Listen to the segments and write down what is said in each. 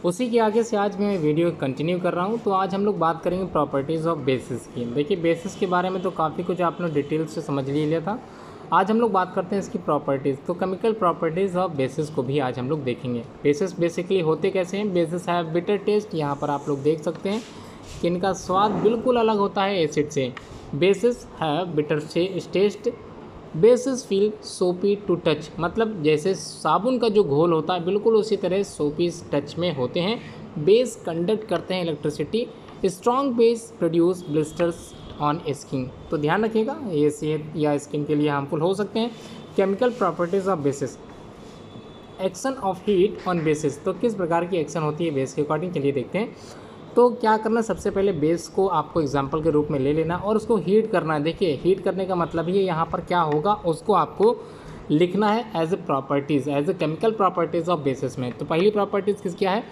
उसी के आगे से आज मैं वीडियो कंटिन्यू कर रहा हूँ। तो आज हम लोग बात करेंगे प्रॉपर्टीज़ ऑफ बेसिस की। देखिए बेसिस के बारे में तो काफ़ी कुछ आपने डिटेल से समझ लिया था। आज हम लोग बात करते हैं इसकी प्रॉपर्टीज़। तो केमिकल प्रॉपर्टीज़ ऑफ बेसिस को भी आज हम लोग देखेंगे। बेसिस बेसिकली होते कैसे हैं। बेसिस हैव बिटर टेस्ट, यहाँ पर आप लोग देख सकते हैं कि इनका स्वाद बिल्कुल अलग होता है एसिड से। Basis have bitter taste, basis feel सोपी टू टच, मतलब जैसे साबुन का जो घोल होता है बिल्कुल उसी तरह सोपी टच में होते हैं। बेस कंडक्ट करते हैं electricity. Strong base produce blisters on skin. तो ध्यान रखिएगा, ये सेहत या स्किन के लिए हार्मफुल हो सकते हैं। Chemical properties of basis. Action of heat on bases, तो किस प्रकार की एक्शन होती है बेस के अकॉर्डिंग, चलिए देखते हैं। तो क्या करना, सबसे पहले बेस को आपको एग्जाम्पल के रूप में ले लेना और उसको हीट करना है। देखिए हीट करने का मतलब ये यहाँ पर क्या होगा, उसको आपको लिखना है as a properties, as a chemical properties of bases में। तो पहली प्रॉपर्टीज़ किस क्या है,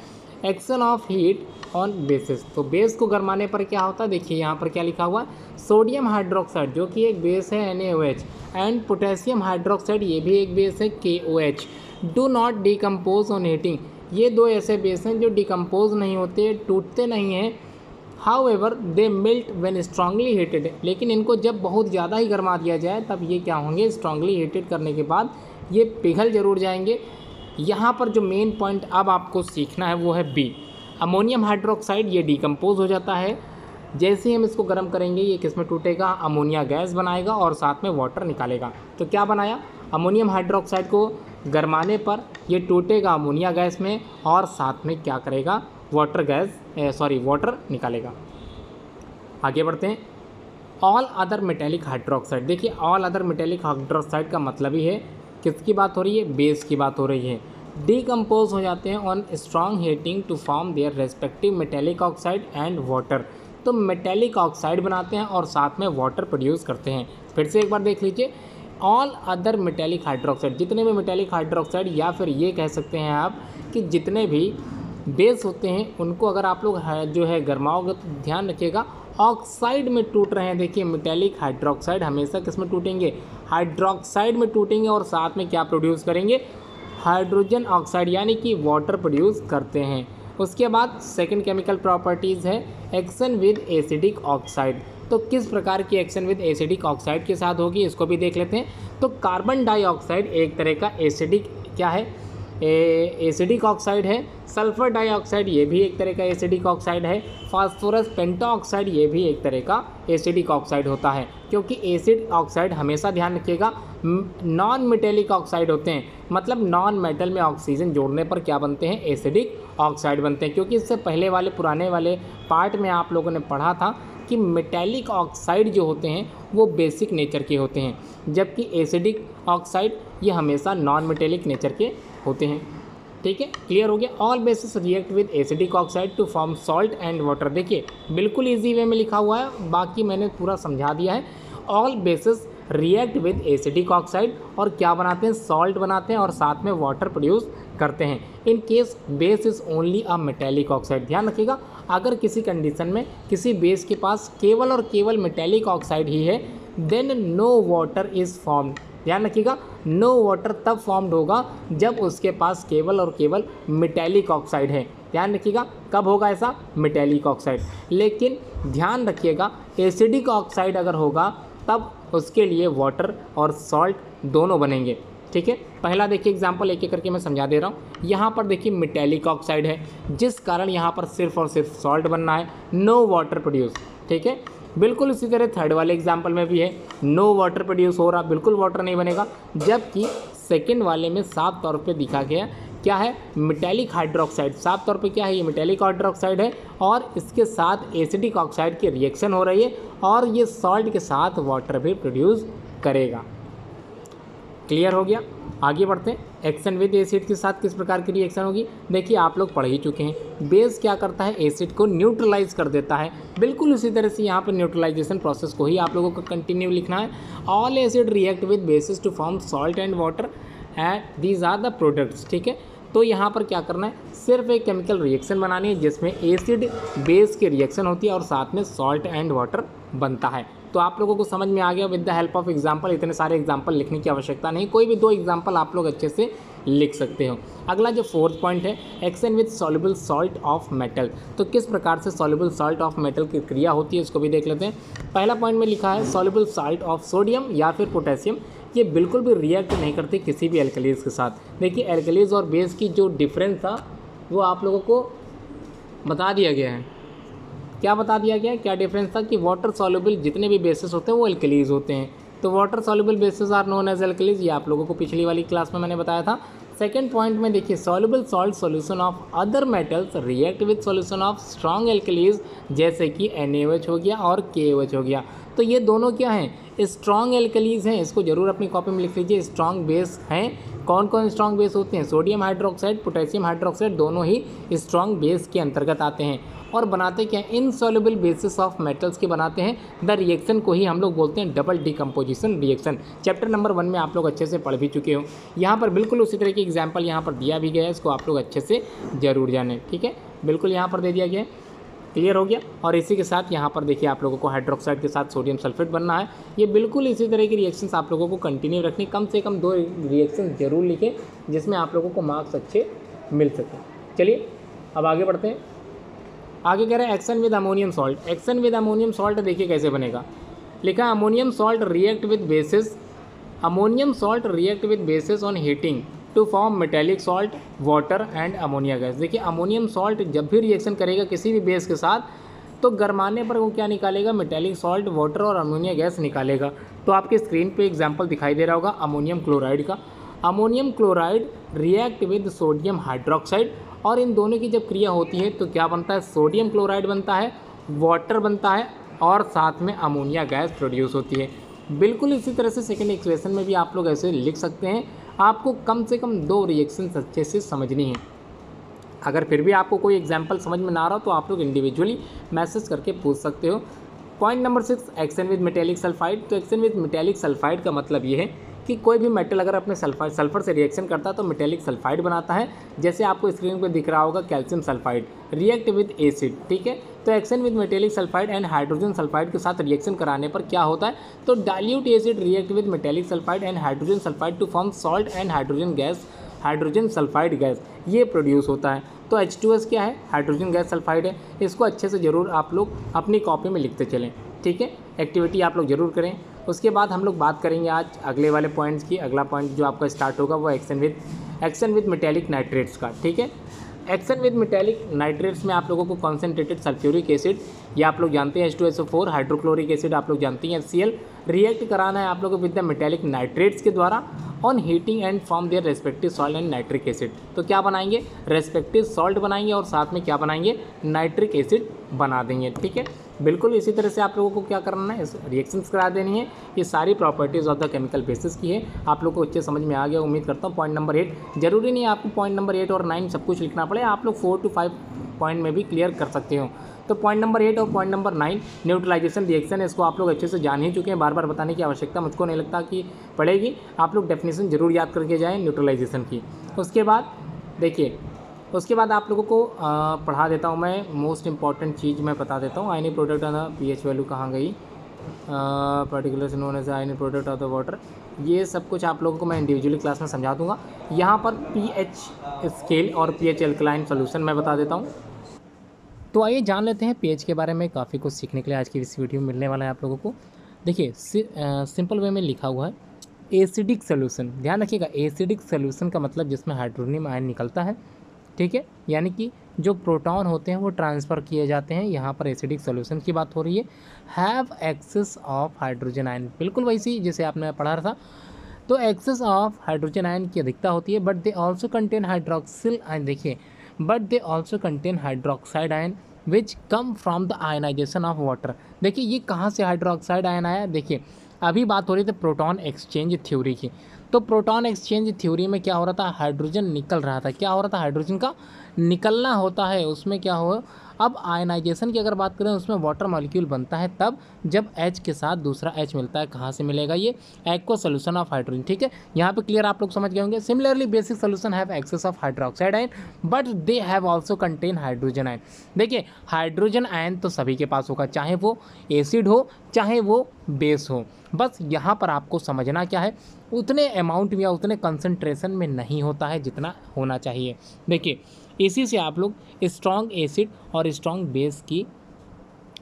action of heat on bases. तो बेस को गरमाने पर क्या होता है, देखिए यहाँ पर क्या लिखा हुआ है, सोडियम हाइड्रोक्साइड जो कि एक बेस है NaOH, एंड पोटेशियम हाइड्रोक्साइड ये भी एक बेस है KOH, do not decompose on heating. ये दो ऐसे बेस हैं जो डिकम्पोज नहीं होते, टूटते नहीं हैं। How ever they melt when strongly heated, लेकिन इनको जब बहुत ज़्यादा ही गर्मा दिया जाए तब ये क्या होंगे, स्ट्रांगली हीटेड करने के बाद ये पिघल जरूर जाएंगे। यहाँ पर जो मेन पॉइंट अब आपको सीखना है वो है बी, अमोनियम हाइड्रोक्साइड। ये डिकम्पोज हो जाता है, जैसे ही हम इसको गर्म करेंगे ये किस में टूटेगा, अमोनिया गैस बनाएगा और साथ में वाटर निकालेगा। तो क्या बनाया, अमोनियम हाइड्रोक्साइड को गरमाने पर ये टूटेगा अमोनिया गैस में और साथ में क्या करेगा, वाटर निकालेगा। आगे बढ़ते हैं। ऑल अदर मेटेलिक हाइड्रोक्साइड, देखिए ऑल अदर मेटेलिक हाइड्रोक्साइड का मतलब ही है किसकी बात हो रही है, बेस की बात हो रही है। डिकम्पोज हो जाते हैं on strong heating to form their respective metallic oxide and water. तो मेटेलिक ऑक्साइड बनाते हैं और साथ में वाटर प्रोड्यूस करते हैं। फिर से एक बार देख लीजिए, ऑल अदर मेटेलिक हाइड्रोक्साइड, जितने भी मेटेलिक हाइड्रोक्साइड या फिर ये कह सकते हैं आप कि जितने भी बेस होते हैं उनको अगर आप लोग जो है गरमाओगे तो ध्यान रखिएगा ऑक्साइड में टूट रहे हैं। देखिए मेटेलिक हाइड्रोक्साइड हमेशा किस में टूटेंगे, हाइड्रोक्साइड में टूटेंगे और साथ में क्या प्रोड्यूस करेंगे, हाइड्रोजन ऑक्साइड, यानी कि वाटर प्रोड्यूस करते हैं। उसके बाद सेकंड केमिकल प्रॉपर्टीज़ है एक्शन विद एसिडिक ऑक्साइड। तो किस प्रकार की एक्शन विद एसिडिक ऑक्साइड के साथ होगी इसको भी देख लेते हैं। तो कार्बन डाइऑक्साइड एक तरह का एसिडिक क्या है, एसिडिक ऑक्साइड है। सल्फर डाइऑक्साइड ये भी एक तरह का एसिडिक ऑक्साइड है। फास्फोरस पेंटाऑक्साइड ये भी एक तरह का एसिडिक ऑक्साइड होता है, क्योंकि एसिड ऑक्साइड हमेशा ध्यान रखिएगा नॉन मेटेलिक ऑक्साइड होते हैं, मतलब नॉन मेटल में ऑक्सीजन जोड़ने पर क्या बनते हैं, एसिडिक ऑक्साइड बनते हैं। क्योंकि इससे पहले वाले पुराने वाले पार्ट में आप लोगों ने पढ़ा था कि मेटेलिक ऑक्साइड जो होते हैं वो बेसिक नेचर के होते हैं, जबकि एसिडिक ऑक्साइड ये हमेशा नॉन मेटेलिक नेचर के होते हैं। ठीक है, क्लियर हो गया। All bases react with acidic oxide to form salt and water. देखिए बिल्कुल इजी वे में लिखा हुआ है, बाकी मैंने पूरा समझा दिया है। All bases react with acidic oxide और क्या बनाते हैं, सॉल्ट बनाते हैं और साथ में वाटर प्रोड्यूस करते हैं। In case base is only a metallic oxide, ध्यान रखिएगा अगर किसी कंडीशन में किसी बेस के पास केवल और केवल मेटेलिक ऑक्साइड ही है, then no water is formed. ध्यान रखिएगा नो वाटर तब फॉर्म्ड होगा जब उसके पास केवल और केवल मेटेलिक ऑक्साइड है। ध्यान रखिएगा कब होगा ऐसा, मेटेलिक ऑक्साइड। लेकिन ध्यान रखिएगा एसिडिक ऑक्साइड अगर होगा तब उसके लिए वाटर और सॉल्ट दोनों बनेंगे। ठीक है, पहला देखिए एग्जांपल एक एक करके मैं समझा दे रहा हूँ। यहाँ पर देखिए मेटेलिक ऑक्साइड है जिस कारण यहाँ पर सिर्फ और सिर्फ सॉल्ट बनना है, नो वाटर प्रोड्यूस। ठीक है, बिल्कुल इसी तरह थर्ड वाले एग्जांपल में भी है, नो वाटर प्रोड्यूस हो रहा, बिल्कुल वाटर नहीं बनेगा। जबकि सेकेंड वाले में साफ तौर पे दिखा गया क्या है, मेटेलिक हाइड्रोक्साइड, साफ तौर पे क्या है, ये मेटेलिक हाइड्रोक्साइड है और इसके साथ एसिडिक ऑक्साइड की रिएक्शन हो रही है और ये सॉल्ट के साथ वाटर भी प्रोड्यूस करेगा। क्लियर हो गया, आगे बढ़ते हैं। एक्शन विद एसिड के साथ किस प्रकार की रिएक्शन होगी, देखिए आप लोग पढ़ ही चुके हैं। बेस क्या करता है, एसिड को न्यूट्रलाइज कर देता है। बिल्कुल उसी तरह से यहाँ पर न्यूट्रलाइजेशन प्रोसेस को ही आप लोगों को कंटिन्यू लिखना है। All acid react with bases to form salt and water and these are the products. ठीक है, तो यहाँ पर क्या करना है, सिर्फ एक केमिकल रिएक्शन बनानी है जिसमें एसिड बेस की रिएक्शन होती है और साथ में सॉल्ट एंड वाटर बनता है। तो आप लोगों को समझ में आ गया with the help of example. इतने सारे एग्जाम्पल लिखने की आवश्यकता नहीं, कोई भी 2 एग्जाम्पल आप लोग अच्छे से लिख सकते हो। अगला जो 4th पॉइंट है, action with soluble salt of metal. तो किस प्रकार से सॉल्युबल सॉल्ट ऑफ मेटल की क्रिया होती है इसको भी देख लेते हैं। पहला पॉइंट में लिखा है सॉल्युबल सॉल्ट ऑफ सोडियम या फिर पोटेशियम, ये बिल्कुल भी रिएक्ट नहीं करती किसी भी एल्कलीज के साथ। देखिए एल्कलीज और बेस की जो डिफरेंस था वो आप लोगों को बता दिया गया है। क्या बता दिया गया है, क्या डिफरेंस था कि वाटर सॉल्युबल जितने भी बेसिस होते हैं वो एल्कलीज होते हैं। तो water soluble bases are known as alkalies, ये आप लोगों को पिछली वाली क्लास में मैंने बताया था। सेकेंड पॉइंट में देखिए soluble salt solution of other metals react with solution of strong alkalis, जैसे कि NaOH हो गया और KOH हो गया। तो ये दोनों क्या हैं, स्ट्रॉन्ग एल्कलीज हैं। इसको जरूर अपनी कॉपी में लिख लीजिए। स्ट्रॉन्ग बेस हैं, कौन कौन स्ट्रॉन्ग बेस होते हैं, सोडियम हाइड्रोक्साइड, पोटेशियम हाइड्रोक्साइड, दोनों ही स्ट्रॉन्ग बेस के अंतर्गत आते हैं। और बनाते क्या हैं, इनसॉल्युबल बेसिस ऑफ मेटल्स के बनाते हैं। द रिएक्शन को ही हम लोग बोलते हैं double decomposition reaction. Chapter number 1 में आप लोग अच्छे से पढ़ भी चुके हो। यहाँ पर बिल्कुल उसी तरह की एग्जाम्पल यहाँ पर दिया भी गया है, इसको आप लोग अच्छे से जरूर जानें। ठीक है, बिल्कुल यहाँ पर दे दिया गया है, क्लियर हो गया। और इसी के साथ यहाँ पर देखिए आप लोगों को हाइड्रोक्साइड के साथ सोडियम सल्फेट बनना है। ये बिल्कुल इसी तरह की रिएक्शंस आप लोगों को कंटिन्यू रखनी, कम से कम 2 रिएक्शन जरूर लिखें जिसमें आप लोगों को मार्क्स अच्छे मिल सकें। चलिए अब आगे बढ़ते हैं। आगे कह रहे हैं action with ammonium salt. Action with ammonium salt देखिए कैसे बनेगा, लिखा ammonium salt react with bases, ammonium salt react with bases on heating to form metallic salt, water and ammonia gas. देखिए अमोनियम सॉल्ट जब भी रिएक्शन करेगा किसी भी बेस के साथ तो गरमाने पर वो क्या निकालेगा, मेटेलिक सॉल्ट, वाटर और अमोनिया गैस निकालेगा। तो आपके स्क्रीन पे एग्जांपल दिखाई दे रहा होगा अमोनियम क्लोराइड का। Ammonium chloride react with sodium hydroxide, और इन दोनों की जब क्रिया होती है तो क्या बनता है, सोडियम क्लोराइड बनता है, वाटर बनता है और साथ में अमोनिया गैस प्रोड्यूस होती है। बिल्कुल इसी तरह से सेकेंड इक्वेशन में भी आप लोग ऐसे लिख सकते हैं। आपको कम से कम 2 रिएक्शन अच्छे से समझनी है। अगर फिर भी आपको कोई एग्जांपल समझ में ना आ रहा हो तो आप लोग इंडिविजुअली मैसेज करके पूछ सकते हो। Point number 6, action with metallic sulphide. तो एक्शन विद मेटेलिक सल्फाइड का मतलब ये है कि कोई भी मेटल अगर अपने सल्फर से रिएक्शन करता है तो मेटेलिक सल्फाइड बनाता है। जैसे आपको स्क्रीन पर दिख रहा होगा calcium sulphide react with acid, ठीक है। तो action with metallic sulphide and hydrogen sulphide के साथ रिएक्शन कराने पर क्या होता है, तो dilute acid react with metallic sulphide and hydrogen sulphide to form salt and hydrogen gas, hydrogen sulphide gas ये प्रोड्यूस होता है। तो H2S क्या है, हाइड्रोजन गैस सल्फाइड है। इसको अच्छे से ज़रूर आप लोग अपनी कॉपी में लिखते चलें, ठीक है। एक्टिविटी आप लोग ज़रूर करें। उसके बाद हम लोग बात करेंगे आज अगले वाले पॉइंट्स की। अगला पॉइंट जो आपका स्टार्ट होगा वो एक्शन विद मेटेलिक नाइट्रेट्स का, ठीक है। एक्शन विद मेटेलिक नाइट्रेट्स में आप लोगों को कॉन्सेंट्रेटेड सल्फ्यूरिक एसिड, ये आप लोग जानते हैं H2SO4, हाइड्रोक्लोरिक एसिड आप लोग जानते हैं HCl, रिएक्ट कराना है आप लोगों को विद द मेटेलिक नाइट्रेट्स के द्वारा on heating and form their respective salt and nitric acid. तो क्या बनाएंगे, रेस्पेक्टिव सॉल्ट बनाएंगे और साथ में क्या बनाएंगे, नाइट्रिक एसिड बना देंगे, ठीक है। बिल्कुल इसी तरह से आप लोगों को क्या करना है, रिएक्शंस करा देनी है। ये सारी properties of the chemical basis की है। आप लोग को अच्छे समझ में आ गया उम्मीद करता हूँ। पॉइंट नंबर 8 जरूरी नहीं है आपको पॉइंट नंबर 8 और 9 सब कुछ लिखना पड़े, आप लोग 4 to 5 पॉइंट में भी क्लियर कर सकते हो। तो पॉइंट नंबर 8 और पॉइंट नंबर 9 न्यूट्रलाइजेशन रिएक्शन है, इसको आप लोग अच्छे से जान ही चुके हैं, बार बार बताने की आवश्यकता मुझको नहीं लगता कि पड़ेगी। आप लोग डेफिनेशन जरूर याद करके जाएँ न्यूट्रलाइजेशन की। उसके बाद देखिए, उसके बाद आप लोगों को पढ़ा देता हूँ मैं, मोस्ट इंपॉर्टेंट चीज़ मैं बता देता हूँ। Ionic product of the pH value कहाँ गई, पर्टिकुलर से known as ionic product of the water, ये सब कुछ आप लोगों को मैं इंडिविजुअली क्लास में समझा दूंगा। यहाँ पर पीएच स्केल और पीएच एल्कलाइन सोल्यूशन मैं बता देता हूँ। तो आइए जान लेते हैं पीएच के बारे में। काफ़ी कुछ सीखने के लिए आज की इस वीडियो में मिलने वाला है आप लोगों को। देखिए सिंपल वे में लिखा हुआ है एसिडिक सोल्यूशन। ध्यान रखिएगा, एसिडिक सोल्यूशन का मतलब जिसमें हाइड्रोनियम आयन निकलता है, ठीक है, यानी कि जो प्रोटॉन होते हैं वो ट्रांसफ़र किए जाते हैं। यहाँ पर एसिडिक सोल्यूशन की बात हो रही है। Have excess of hydrogen ion, बिल्कुल वैसी जैसे आपने पढ़ा था। तो एक्सेस ऑफ हाइड्रोजन आयन की अधिकता होती है, but they also contain hydroxyl ion. देखिए, but they also contain hydroxide ion which come from the ionization of water. देखिए ये कहाँ से हाइड्रोक्साइड आयन आया, देखिए अभी बात हो रही थी प्रोटॉन एक्सचेंज थ्योरी की। तो प्रोटॉन एक्सचेंज थ्योरी में क्या हो रहा था, हाइड्रोजन निकल रहा था, क्या हो रहा था, हाइड्रोजन का निकलना होता है, उसमें क्या हो। अब आयनाइजेशन की अगर बात करें उसमें वाटर मॉलिक्यूल बनता है तब जब H के साथ दूसरा H मिलता है, कहाँ से मिलेगा, ये एक्वा सोल्यूशन ऑफ हाइड्रोजन, ठीक है, यहाँ पे क्लियर आप लोग समझ गए होंगे। Similarly basic solution have excess of hydroxide ion but they have also contain hydrogen ion. देखिए हाइड्रोजन आयन तो सभी के पास होगा, चाहे वो एसिड हो चाहे वो बेस हो, बस यहाँ पर आपको समझना क्या है, उतने अमाउंट या उतने कंसंट्रेशन में नहीं होता है जितना होना चाहिए। देखिए इसी से आप लोग स्ट्रॉन्ग एसिड और स्ट्रॉन्ग बेस की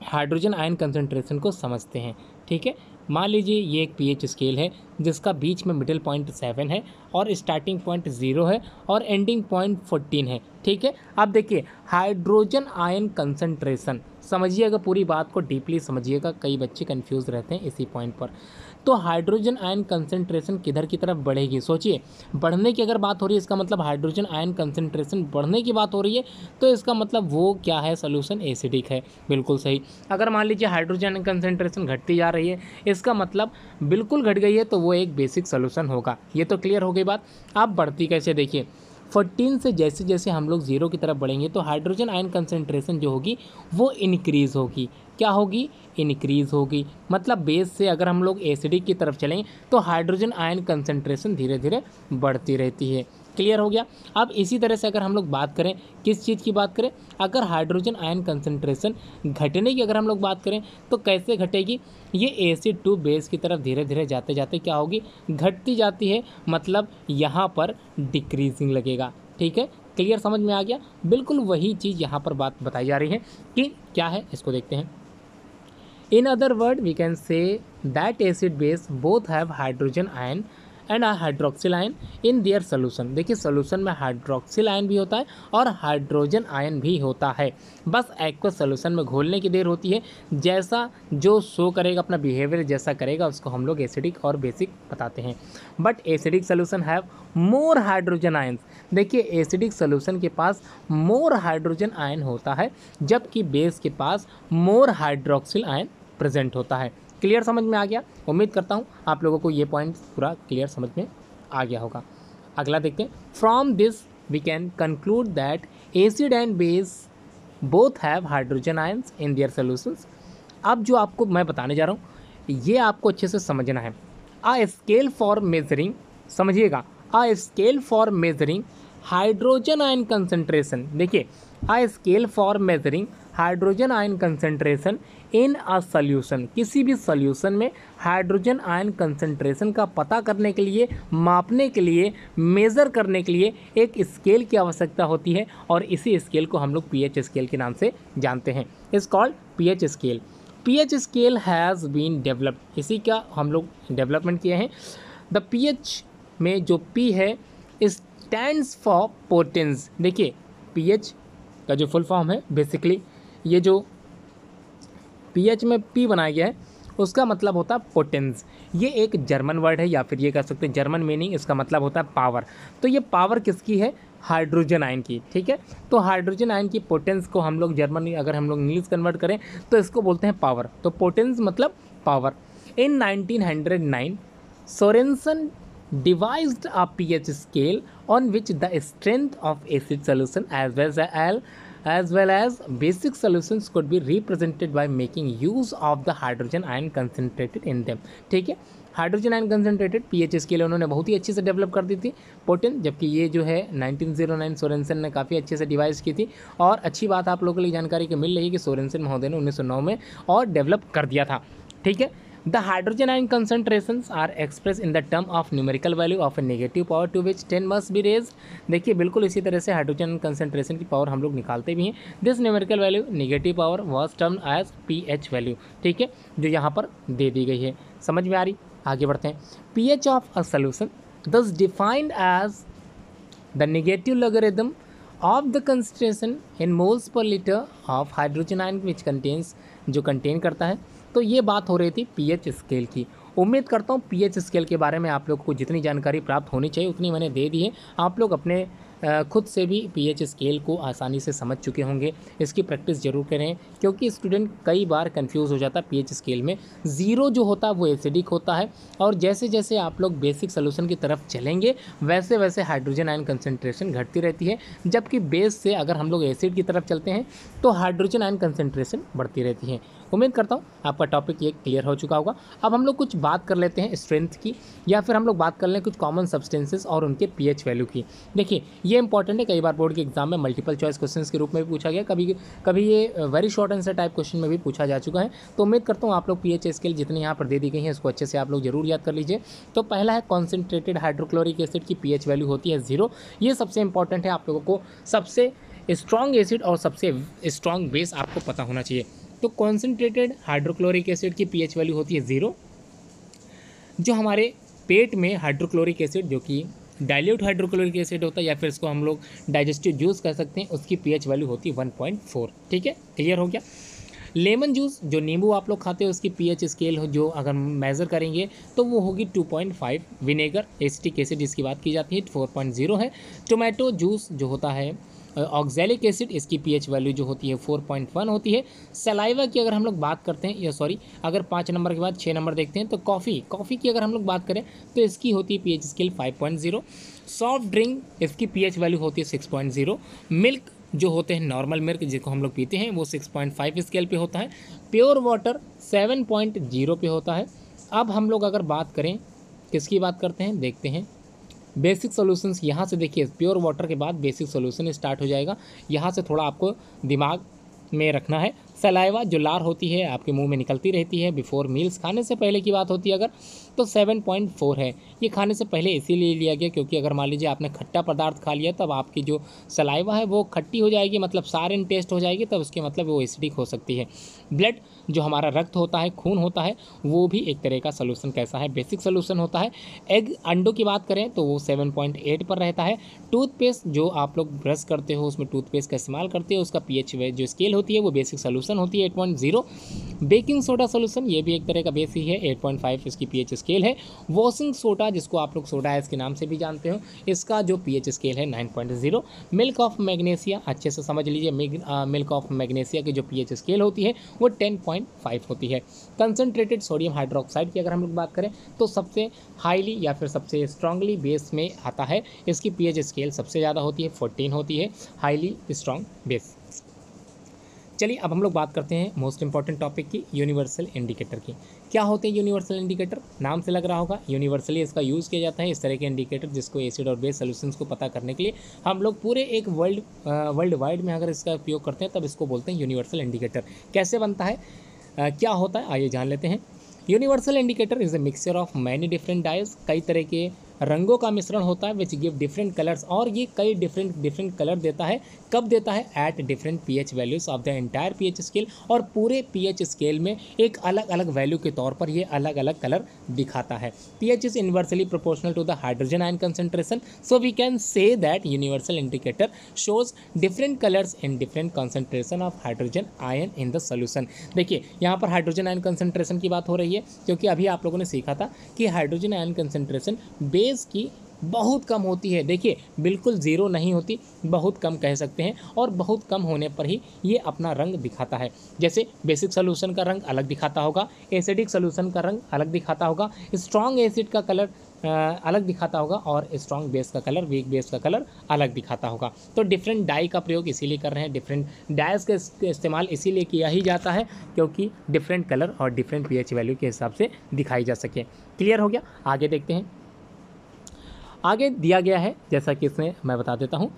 हाइड्रोजन आयन कंसंट्रेशन को समझते हैं, ठीक है। मान लीजिए ये एक पीएच स्केल है जिसका बीच में मिडिल पॉइंट 7 है और स्टार्टिंग पॉइंट 0 है और एंडिंग पॉइंट 14 है, ठीक है। अब देखिए हाइड्रोजन आयन कंसंट्रेशन समझिएगा, पूरी बात को डीपली समझिएगा, कई बच्चे कंफ्यूज रहते हैं इसी पॉइंट पर। तो हाइड्रोजन आयन कंसंट्रेशन किधर की तरफ बढ़ेगी, सोचिए, बढ़ने की अगर बात हो रही है इसका मतलब हाइड्रोजन आयन कंसंट्रेशन बढ़ने की बात हो रही है, तो इसका मतलब वो क्या है, सोल्यूशन एसिडिक है, बिल्कुल सही। अगर मान लीजिए हाइड्रोजन कंसंट्रेशन घटती जा रही है, इसका मतलब बिल्कुल घट गई है, तो वो एक बेसिक सोल्यूशन होगा। ये तो क्लियर हो गई बात। आप बढ़ती कैसे, देखिए 14 से जैसे जैसे हम लोग 0 की तरफ बढ़ेंगे तो हाइड्रोजन आयन कंसंट्रेशन जो होगी वो इनक्रीज़ होगी, क्या होगी, इनक्रीज़ होगी। मतलब बेस से अगर हम लोग एसिडिक की तरफ चलें तो हाइड्रोजन आयन कंसंट्रेशन धीरे धीरे बढ़ती रहती है। क्लियर हो गया। अब इसी तरह से अगर हम लोग बात करें, किस चीज़ की बात करें, अगर हाइड्रोजन आयन कंसंट्रेशन घटने की अगर हम लोग बात करें तो कैसे घटेगी, ये एसिड टू बेस की तरफ धीरे धीरे जाते जाते क्या होगी, घटती जाती है, मतलब यहाँ पर डिक्रीजिंग लगेगा, ठीक है। क्लियर समझ में आ गया। बिल्कुल वही चीज़ यहाँ पर बात बताई जा रही है कि क्या है, इसको देखते हैं। In other word, we can say that acid base both have hydrogen ion and hydroxyl ion in their solution. देखिए सोल्यूशन में हाइड्रोक्सिल आयन भी होता है और हाइड्रोजन आयन भी होता है, बस एक्वस सोल्यूशन में घोलने की देर होती है। जैसा जो शो करेगा, अपना बिहेवियर जैसा करेगा, उसको हम लोग एसिडिक और बेसिक बताते हैं। But acidic solution have more hydrogen ions. देखिए एसिडिक सोल्यूशन के पास मोर हाइड्रोजन आयन होता है, जबकि बेस के पास मोर हाइड्रोक्सिल आयन प्रेजेंट होता है। क्लियर समझ में आ गया। उम्मीद करता हूँ आप लोगों को ये पॉइंट पूरा क्लियर समझ में आ गया होगा। अगला देखते हैं। From this we can conclude that acid and base both have hydrogen ions in their solutions. अब जो आपको मैं बताने जा रहा हूँ ये आपको अच्छे से समझना है। आ स्केल फॉर मेजरिंग, समझिएगा, a scale for measuring hydrogen ion concentration. देखिए a scale for measuring hydrogen ion concentration in a solution. किसी भी सॉल्यूशन में हाइड्रोजन आयन कंसंट्रेशन का पता करने के लिए, मापने के लिए, मेज़र करने के लिए एक स्केल की आवश्यकता होती है और इसी स्केल को हम लोग पीएच स्केल के नाम से जानते हैं। Is called pH scale. PH scale has been developed, इसी का हम लोग डेवलपमेंट किए हैं। द पीएच में जो पी है स्टैंड्स फॉर पोटेंस। देखिए पीएच का जो फुल फॉर्म है, बेसिकली ये जो पीएच में पी बनाया गया है उसका मतलब होता है पोटेंस। ये एक जर्मन वर्ड है या फिर ये कह सकते हैं जर्मन मीनिंग, इसका मतलब होता है पावर। तो ये पावर किसकी है, हाइड्रोजन आयन की, ठीक है। तो हाइड्रोजन आयन की पोटेंस को हम लोग जर्मन, अगर हम लोग इंग्लिश कन्वर्ट करें तो इसको बोलते हैं पावर। तो पोटेंस मतलब power. In 1909 Sorensen devised a pH scale on which the strength of acid solution as well as basic solutions could be represented by making use of the hydrogen ion concentrated in them। ठीक है, hydrogen ion concentrated pH scale उन्होंने बहुत ही अच्छे से develop कर दी थी, potent, जबकि ये जो है 1909 सोरेनसन ने काफ़ी अच्छे से डिवाइस की थी। और अच्छी बात आप लोगों के लिए जानकारी की मिल रही है कि सोरेनसन महोदय ने 1909 में और डेवलप कर दिया था, ठीक है। The hydrogen ion concentrations are expressed in the term of numerical value of a negative power to which 10 must be raised। देखिए बिल्कुल इसी तरह से हाइड्रोजन कंसंट्रेशन की पावर हम लोग निकालते भी हैं। This numerical value negative power was termed as pH value, ठीक है, जो यहाँ पर दे दी गई है। समझ में आ रही। आगे बढ़ते हैं। पीएच ऑफ अ सोल्यूशन दस defined as the negative logarithm of the concentration in moles per litre of hydrogen ion which contains, जो कंटेन करता है। तो ये बात हो रही थी पीएच स्केल की। उम्मीद करता हूँ पीएच स्केल के बारे में आप लोगों को जितनी जानकारी प्राप्त होनी चाहिए उतनी मैंने दे दी है। आप लोग अपने खुद से भी पीएच स्केल को आसानी से समझ चुके होंगे। इसकी प्रैक्टिस ज़रूर करें, क्योंकि स्टूडेंट कई बार कंफ्यूज हो जाता है पीएच स्केल में। ज़ीरो जो होता है वो एसिडिक होता है, और जैसे जैसे आप लोग बेसिक सोल्यूशन की तरफ चलेंगे वैसे वैसे हाइड्रोजन आयन कंसंट्रेशन घटती रहती है, जबकि बेस से अगर हम लोग एसिड की तरफ चलते हैं तो हाइड्रोजन आयन कंसंट्रेशन बढ़ती रहती है। उम्मीद करता हूँ आपका टॉपिक ये क्लियर हो चुका होगा। अब हम लोग कुछ बात कर लेते हैं स्ट्रेंथ की, या फिर हम लोग बात कर लें कुछ कॉमन सब्सटेंसेस और उनके पीएच वैल्यू की। देखिए ये इंपॉर्टेंट है, कई बार बोर्ड के एग्जाम में मल्टीपल चॉइस क्वेश्चंस के रूप में भी पूछा गया, कभी कभी ये very short answer type question में भी पूछा जा चुका है। तो उम्मीद करता हूँ आप लोग पीएच स्केल जितनी यहाँ पर दे दी गई है इसको अच्छे से आप लोग जरूर याद कर लीजिए। तो पहला है कॉन्सेंट्रेटेड हाइड्रोक्लोरिक एसिड की पीएच वैल्यू होती है 0। ये सबसे इंपॉर्टेंट है, आप लोगों को सबसे स्ट्रॉन्ग एसिड और सबसे स्ट्रॉन्ग बेस आपको पता होना चाहिए। तो कॉन्सेंट्रेटेड हाइड्रोक्लोरिक एसिड की पीएच वैल्यू होती है 0। जो हमारे पेट में हाइड्रोक्लोरिक एसिड जो कि डाइल्यूट हाइड्रोक्लोरिक एसिड होता है, या फिर इसको हम लोग डाइजेस्टिव जूस कह सकते हैं, उसकी पीएच वैल्यू होती है 1.4। ठीक है, क्लियर हो गया। लेमन जूस जो नींबू आप लोग खाते हैं उसकी पीएच स्केल हो जो अगर मेज़र करेंगे तो वो होगी 2.5। विनेगर एसिटिक एसिड जिसकी बात की जाती है 4.0 है। टोमेटो जूस जो होता है ऑक्जेलिक एसिड, इसकी पीएच वैल्यू जो होती है 4.1 होती है। सलाइवा की अगर हम लोग बात करते हैं, या सॉरी अगर 5 नंबर के बाद 6 नंबर देखते हैं तो कॉफ़ी की अगर हम लोग बात करें तो इसकी होती है पीएच स्केल 5.0। सॉफ्ट ड्रिंक इसकी पीएच वैल्यू होती है 6.0। मिल्क जो होते हैं नॉर्मल मिल्क जिसको हम लोग पीते हैं वो 6.5 स्केल पे होता है। प्योर वाटर 7.0 पे होता है। अब हम लोग अगर बात करें किसकी बात करते हैं, देखते हैं बेसिक सॉल्यूशंस। यहाँ से देखिए प्योर वाटर के बाद बेसिक सॉल्यूशन स्टार्ट हो जाएगा, यहाँ से थोड़ा आपको दिमाग में रखना है। सलाइवा जो लार होती है आपके मुंह में निकलती रहती है बिफोर मील्स, खाने से पहले की बात होती है अगर, तो 7.4 है। ये खाने से पहले इसीलिए लिया गया क्योंकि अगर मान लीजिए आपने खट्टा पदार्थ खा लिया तब आपकी जो सलाइवा है वो खट्टी हो जाएगी, मतलब सारिन टेस्ट हो जाएगी, तब उसके मतलब वो एसिडिक हो सकती है। ब्लड जो हमारा रक्त होता है, खून होता है, वो भी एक तरह का सोल्यूशन कैसा है, बेसिक सोल्यूशन होता है। एग अंडों की बात करें तो वो 7.8 पर रहता है। टूथपेस्ट जो आप लोग ब्रश करते हो उसमें टूथपेस्ट का इस्तेमाल करते हो उसका पीएच जो स्केल होती है वो बेसिक सोल्यूशन होती है 8.0। बेकिंग सोडा सोल्यूशन ये भी एक तरह का बेस ही है, 8.5 इसकी पीएच स्केल है। वॉशिंग सोडा जिसको आप लोग सोडा एस के नाम से भी जानते हो, इसका जो पीएच स्केल है 9.0। मिल्क ऑफ मैग्नीशिया अच्छे से समझ लीजिए, मिल्क ऑफ मैग्नीशिया की जो पीएच स्केल होती है वो 10.5 होती है। कंसनट्रेटेड सोडियम हाइड्रोक्साइड की अगर हम लोग बात करें तो सबसे हाईली या फिर सबसे स्ट्रांगली बेस में आता है, इसकी पीएच स्केल सबसे ज़्यादा होती है 14 होती है, हाईली स्ट्रांग बेस। चलिए अब हम लोग बात करते हैं मोस्ट इंपॉर्टेंट टॉपिक की, यूनिवर्सल इंडिकेटर की। क्या होते हैं यूनिवर्सल इंडिकेटर, नाम से लग रहा होगा यूनिवर्सली इसका यूज़ किया जाता है इस तरह के इंडिकेटर जिसको एसिड और बेस सॉल्यूशंस को पता करने के लिए हम लोग पूरे एक वर्ल्ड वाइड में अगर इसका उपयोग करते हैं तब इसको बोलते हैं यूनिवर्सल इंडिकेटर। कैसे बनता है, क्या होता है, आइए जान लेते हैं। Universal indicator is a mixture of many different dyes, कई तरह के रंगों का मिश्रण होता है विच गिव डिफरेंट कलर्स, और ये कई डिफरेंट कलर देता है। कब देता है, at different pH values of the entire pH scale, और पूरे पीएच स्केल में एक अलग अलग वैल्यू के तौर पर ये अलग अलग कलर दिखाता है। PH is inversely proportional to the hydrogen ion concentration, so we can say that universal indicator shows different colours in different concentration of hydrogen ion in the solution. देखिए यहाँ पर हाइड्रोजन आयन कंसंट्रेशन की बात हो रही है क्योंकि अभी आप लोगों ने सीखा था कि हाइड्रोजन आयन कंसंट्रेशन बेस की बहुत कम होती है। देखिए बिल्कुल ज़ीरो नहीं होती, बहुत कम कह सकते हैं, और बहुत कम होने पर ही ये अपना रंग दिखाता है। जैसे बेसिक सोल्यूशन का रंग अलग दिखाता होगा, एसिडिक सोल्यूशन का रंग अलग दिखाता होगा, स्ट्रॉन्ग एसिड का कलर अलग दिखाता होगा, और स्ट्रॉन्ग बेस का कलर, वीक बेस का कलर अलग दिखाता होगा। तो डिफरेंट डाई का प्रयोग इसीलिए कर रहे हैं, डिफरेंट डाइज का इस्तेमाल इसीलिए किया ही जाता है क्योंकि डिफरेंट कलर और डिफरेंट पीएच वैल्यू के हिसाब से दिखाई जा सके। क्लियर हो गया, आगे देखते हैं। आगे दिया गया है जैसा कि इसमें मैं बता देता हूँ,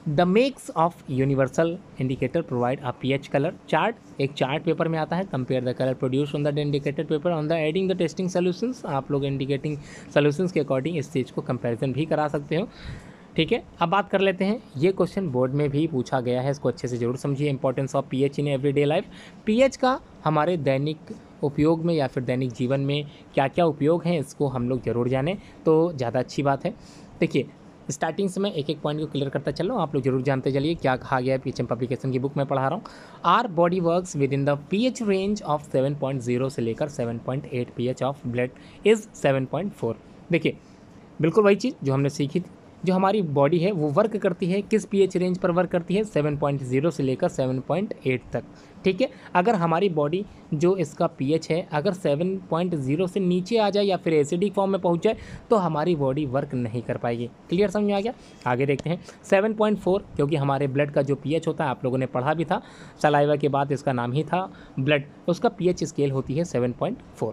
the makes of universal indicator provide a pH colour chart, एक चार्ट पेपर में आता है। Compare the colour produce on the indicated paper on the adding the testing solutions, आप लोग इंडिकेटिंग सोल्यूशंस के अकॉर्डिंग इस चीज़ को कंपैरिजन भी करा सकते हो। ठीक है, अब बात कर लेते हैं, ये क्वेश्चन बोर्ड में भी पूछा गया है, इसको अच्छे से जरूर समझिए। Importance of pH in everyday life, pH का हमारे दैनिक उपयोग में या फिर दैनिक जीवन में क्या क्या उपयोग हैं इसको हम लोग ज़रूर जानें तो ज़्यादा अच्छी बात है। देखिए स्टार्टिंग से मैं एक एक पॉइंट को क्लियर करता चल रहा हूँ, आप लोग जरूर जानते चलिए क्या कहा गया है। पीएचएम पब्लिकेशन की बुक में पढ़ा रहा हूँ। Our body works with in the pH range of 7.0 से लेकर 7.8, पीएच ऑफ ब्लड इज़ 7.4। देखिए बिल्कुल वही चीज़ जो हमने सीखी थी जो हमारी बॉडी है वो वर्क करती है किस पीएच रेंज पर वर्क करती है, 7.0 से लेकर 7.8 तक। ठीक है, अगर हमारी बॉडी जो इसका पीएच है अगर 7.0 से नीचे आ जाए या फिर एसिडिक फॉर्म में पहुंच जाए तो हमारी बॉडी वर्क नहीं कर पाएगी। क्लियर समझ में आ गया? आगे देखते हैं 7.4, क्योंकि हमारे ब्लड का जो पीएच होता है आप लोगों ने पढ़ा भी था, सलाइवा के बाद इसका नाम ही था ब्लड, उसका पीएच स्केल होती है 7.4।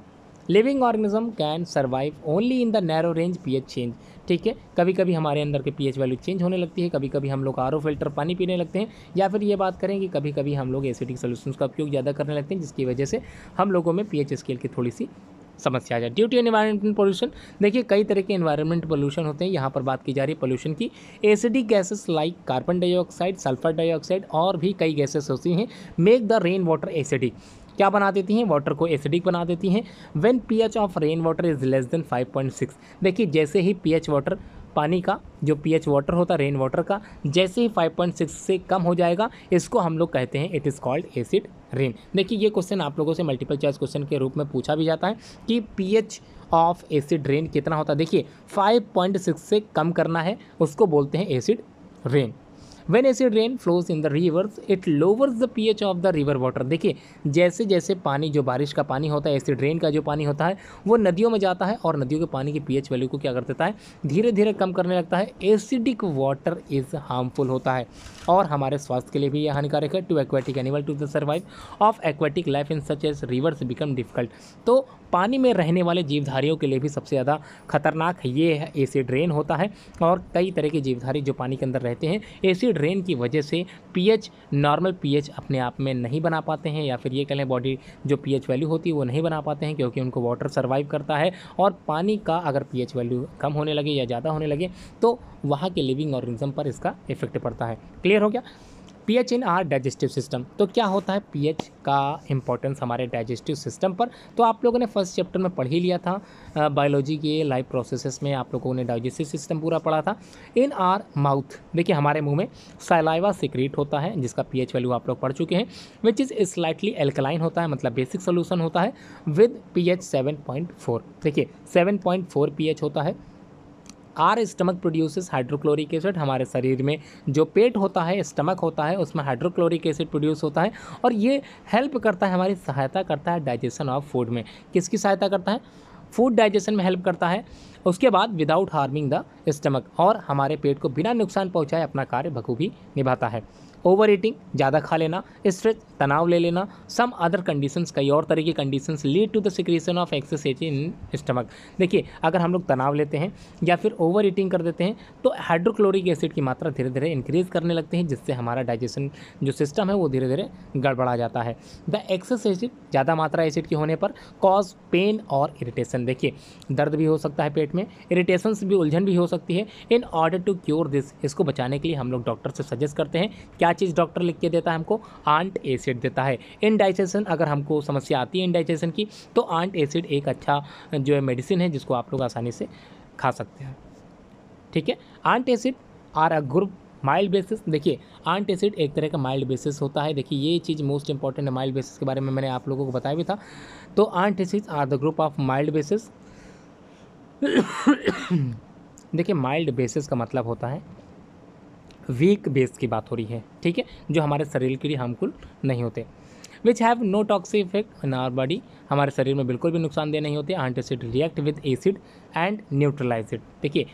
Living organism can survive only in the narrow range pH change. ठीक है, कभी कभी हमारे अंदर के पीएच वैल्यू चेंज होने लगती है, कभी कभी हम लोग आरओ फिल्टर पानी पीने लगते हैं, या फिर ये बात करें कि कभी कभी हम लोग एसिडिक सोल्यूशंस का उपयोग ज़्यादा करने लगते हैं, जिसकी वजह से हम लोगों में पीएच स्केल की थोड़ी सी समस्या आ जाए। ड्यू टू एनवायरमेंटल पोल्यूशन, देखिए कई तरह के एनवायरमेंट पोल्यूशन होते हैं। यहाँ पर बात की जा रही है पोल्यूशन की। Acidic gases like carbon dioxide, sulphur dioxide और भी कई गैसेस होती हैं, make the rain water acidic. क्या बना देती हैं? वाटर को एसिडिक बना देती हैं। When pH of rain water is less than 5.6, देखिए जैसे ही पीएच वाटर, पानी का जो पीएच वाटर होता है रेन वाटर का, जैसे ही 5.6 से कम हो जाएगा इसको हम लोग कहते हैं it is called acid rain. देखिए ये क्वेश्चन आप लोगों से मल्टीपल चॉइस क्वेश्चन के रूप में पूछा भी जाता है कि पीएच ऑफ एसिड रेन कितना होता है। देखिए 5.6 से कम करना है, उसको बोलते हैं acid rain. When acid rain flows in the rivers, it lowers the pH of the river water। देखिए जैसे जैसे पानी, जो बारिश का पानी होता है, एसिड रेन का जो पानी होता है वो नदियों में जाता है और नदियों के पानी की पीएच वैल्यू को क्या कर देता है, धीरे धीरे कम करने लगता है। एसिडिक वाटर इज हार्मफुल होता है और हमारे स्वास्थ्य के लिए भी यह हानिकारक है। To aquatic animal to the survive of aquatic life in such as rivers become difficult. तो पानी में रहने वाले जीवधारियों के लिए भी सबसे ज़्यादा खतरनाक ये है एसिड रेन होता है, और कई तरह के जीवधारी जो पानी के अंदर रहते हैं एसिड रेन की वजह से पीएच, नॉर्मल पीएच अपने आप में नहीं बना पाते हैं, या फिर ये कह लें बॉडी जो पीएच वैल्यू होती है वो नहीं बना पाते हैं, क्योंकि उनको वाटर सर्वाइव करता है। और पानी का अगर पीएच वैल्यू कम होने लगे या ज़्यादा होने लगे तो वहाँ के लिविंग ऑर्गेनिज्म पर इसका इफेक्ट पड़ता है। क्लियर हो गया? PH in are digestive system, तो क्या होता है पीएच का इंपॉर्टेंस हमारे डाइजेस्टिव सिस्टम पर, तो आप लोगों ने फर्स्ट चैप्टर में पढ़ ही लिया था बायोलॉजी के लाइव प्रोसेसेस में, आप लोगों ने डाइजेस्टिव सिस्टम पूरा पढ़ा था। इन आर माउथ, देखिए हमारे मुंह में सलाइवा सिक्रीट होता है जिसका पीएच वैल्यू आप लोग पढ़ चुके हैं, विच इज़ स्लाइटली एल्कलाइन होता है, मतलब बेसिक सोल्यूशन होता है, विद पीएच 7.4। देखिए 7.4 पीएच होता है। Are stomach produces hydrochloric acid, हमारे शरीर में जो पेट होता है, स्टमक होता है, उसमें हाइड्रोक्लोरिक एसिड प्रोड्यूस होता है और ये हेल्प करता है, हमारी सहायता करता है डाइजेशन ऑफ फूड में। किसकी सहायता करता है? फूड डाइजेशन में हेल्प करता है। उसके बाद विदाउट हार्मिंग द स्टमक, और हमारे पेट को बिना नुकसान पहुंचाए अपना कार्य बखूबी निभाता है। ओवर ईटिंग, ज़्यादा खा लेना, स्ट्रेस, तनाव ले लेना, सम अदर कंडीशंस, कई और तरह की conditions lead to the secretion of excess acid in stomach. देखिए अगर हम लोग तनाव लेते हैं या फिर ओवर ईटिंग कर देते हैं तो हाइड्रोक्लोरिक एसिड की मात्रा धीरे धीरे इंक्रीज़ करने लगते हैं, जिससे हमारा डाइजेशन जो सिस्टम है वो धीरे धीरे गड़बड़ा जाता है। द एक्सेस एसिड, ज़्यादा मात्रा एसिड की होने पर कॉज पेन और इरिटेशन, देखिए दर्द भी हो सकता है पेट में, इरिटेशंस भी, उलझन भी हो सकती है। In order to cure this, इसको बचाने के लिए हम लोग डॉक्टर से सजेस्ट करते हैं, क्या चीज़ डॉक्टर लिख के देता है हमको? आंट एसिड देता है। इंडाइजेशन, अगर हमको समस्या आती है इंडाइजेशन की तो आंट एसिड एक अच्छा जो है मेडिसिन है जिसको आप लोग आसानी से खा सकते हैं। ठीक है, antacid are a group mild bases. देखिए आंट एसिड एक तरह का माइल्ड बेसिस होता है। देखिए ये चीज़ मोस्ट इंपॉर्टेंट है, माइल्ड बेसिस के बारे में मैंने आप लोगों को बताया भी था। तो antacid are the group of mild bases. देखिए माइल्ड बेसिस का मतलब होता है वीक बेस की बात हो रही है, ठीक है, जो हमारे शरीर के लिए हार्मफुल नहीं होते। Which have no toxic effect in our body, हमारे शरीर में बिल्कुल भी नुकसानदेह नहीं होते। Antacid react with acid and neutralise it. देखिए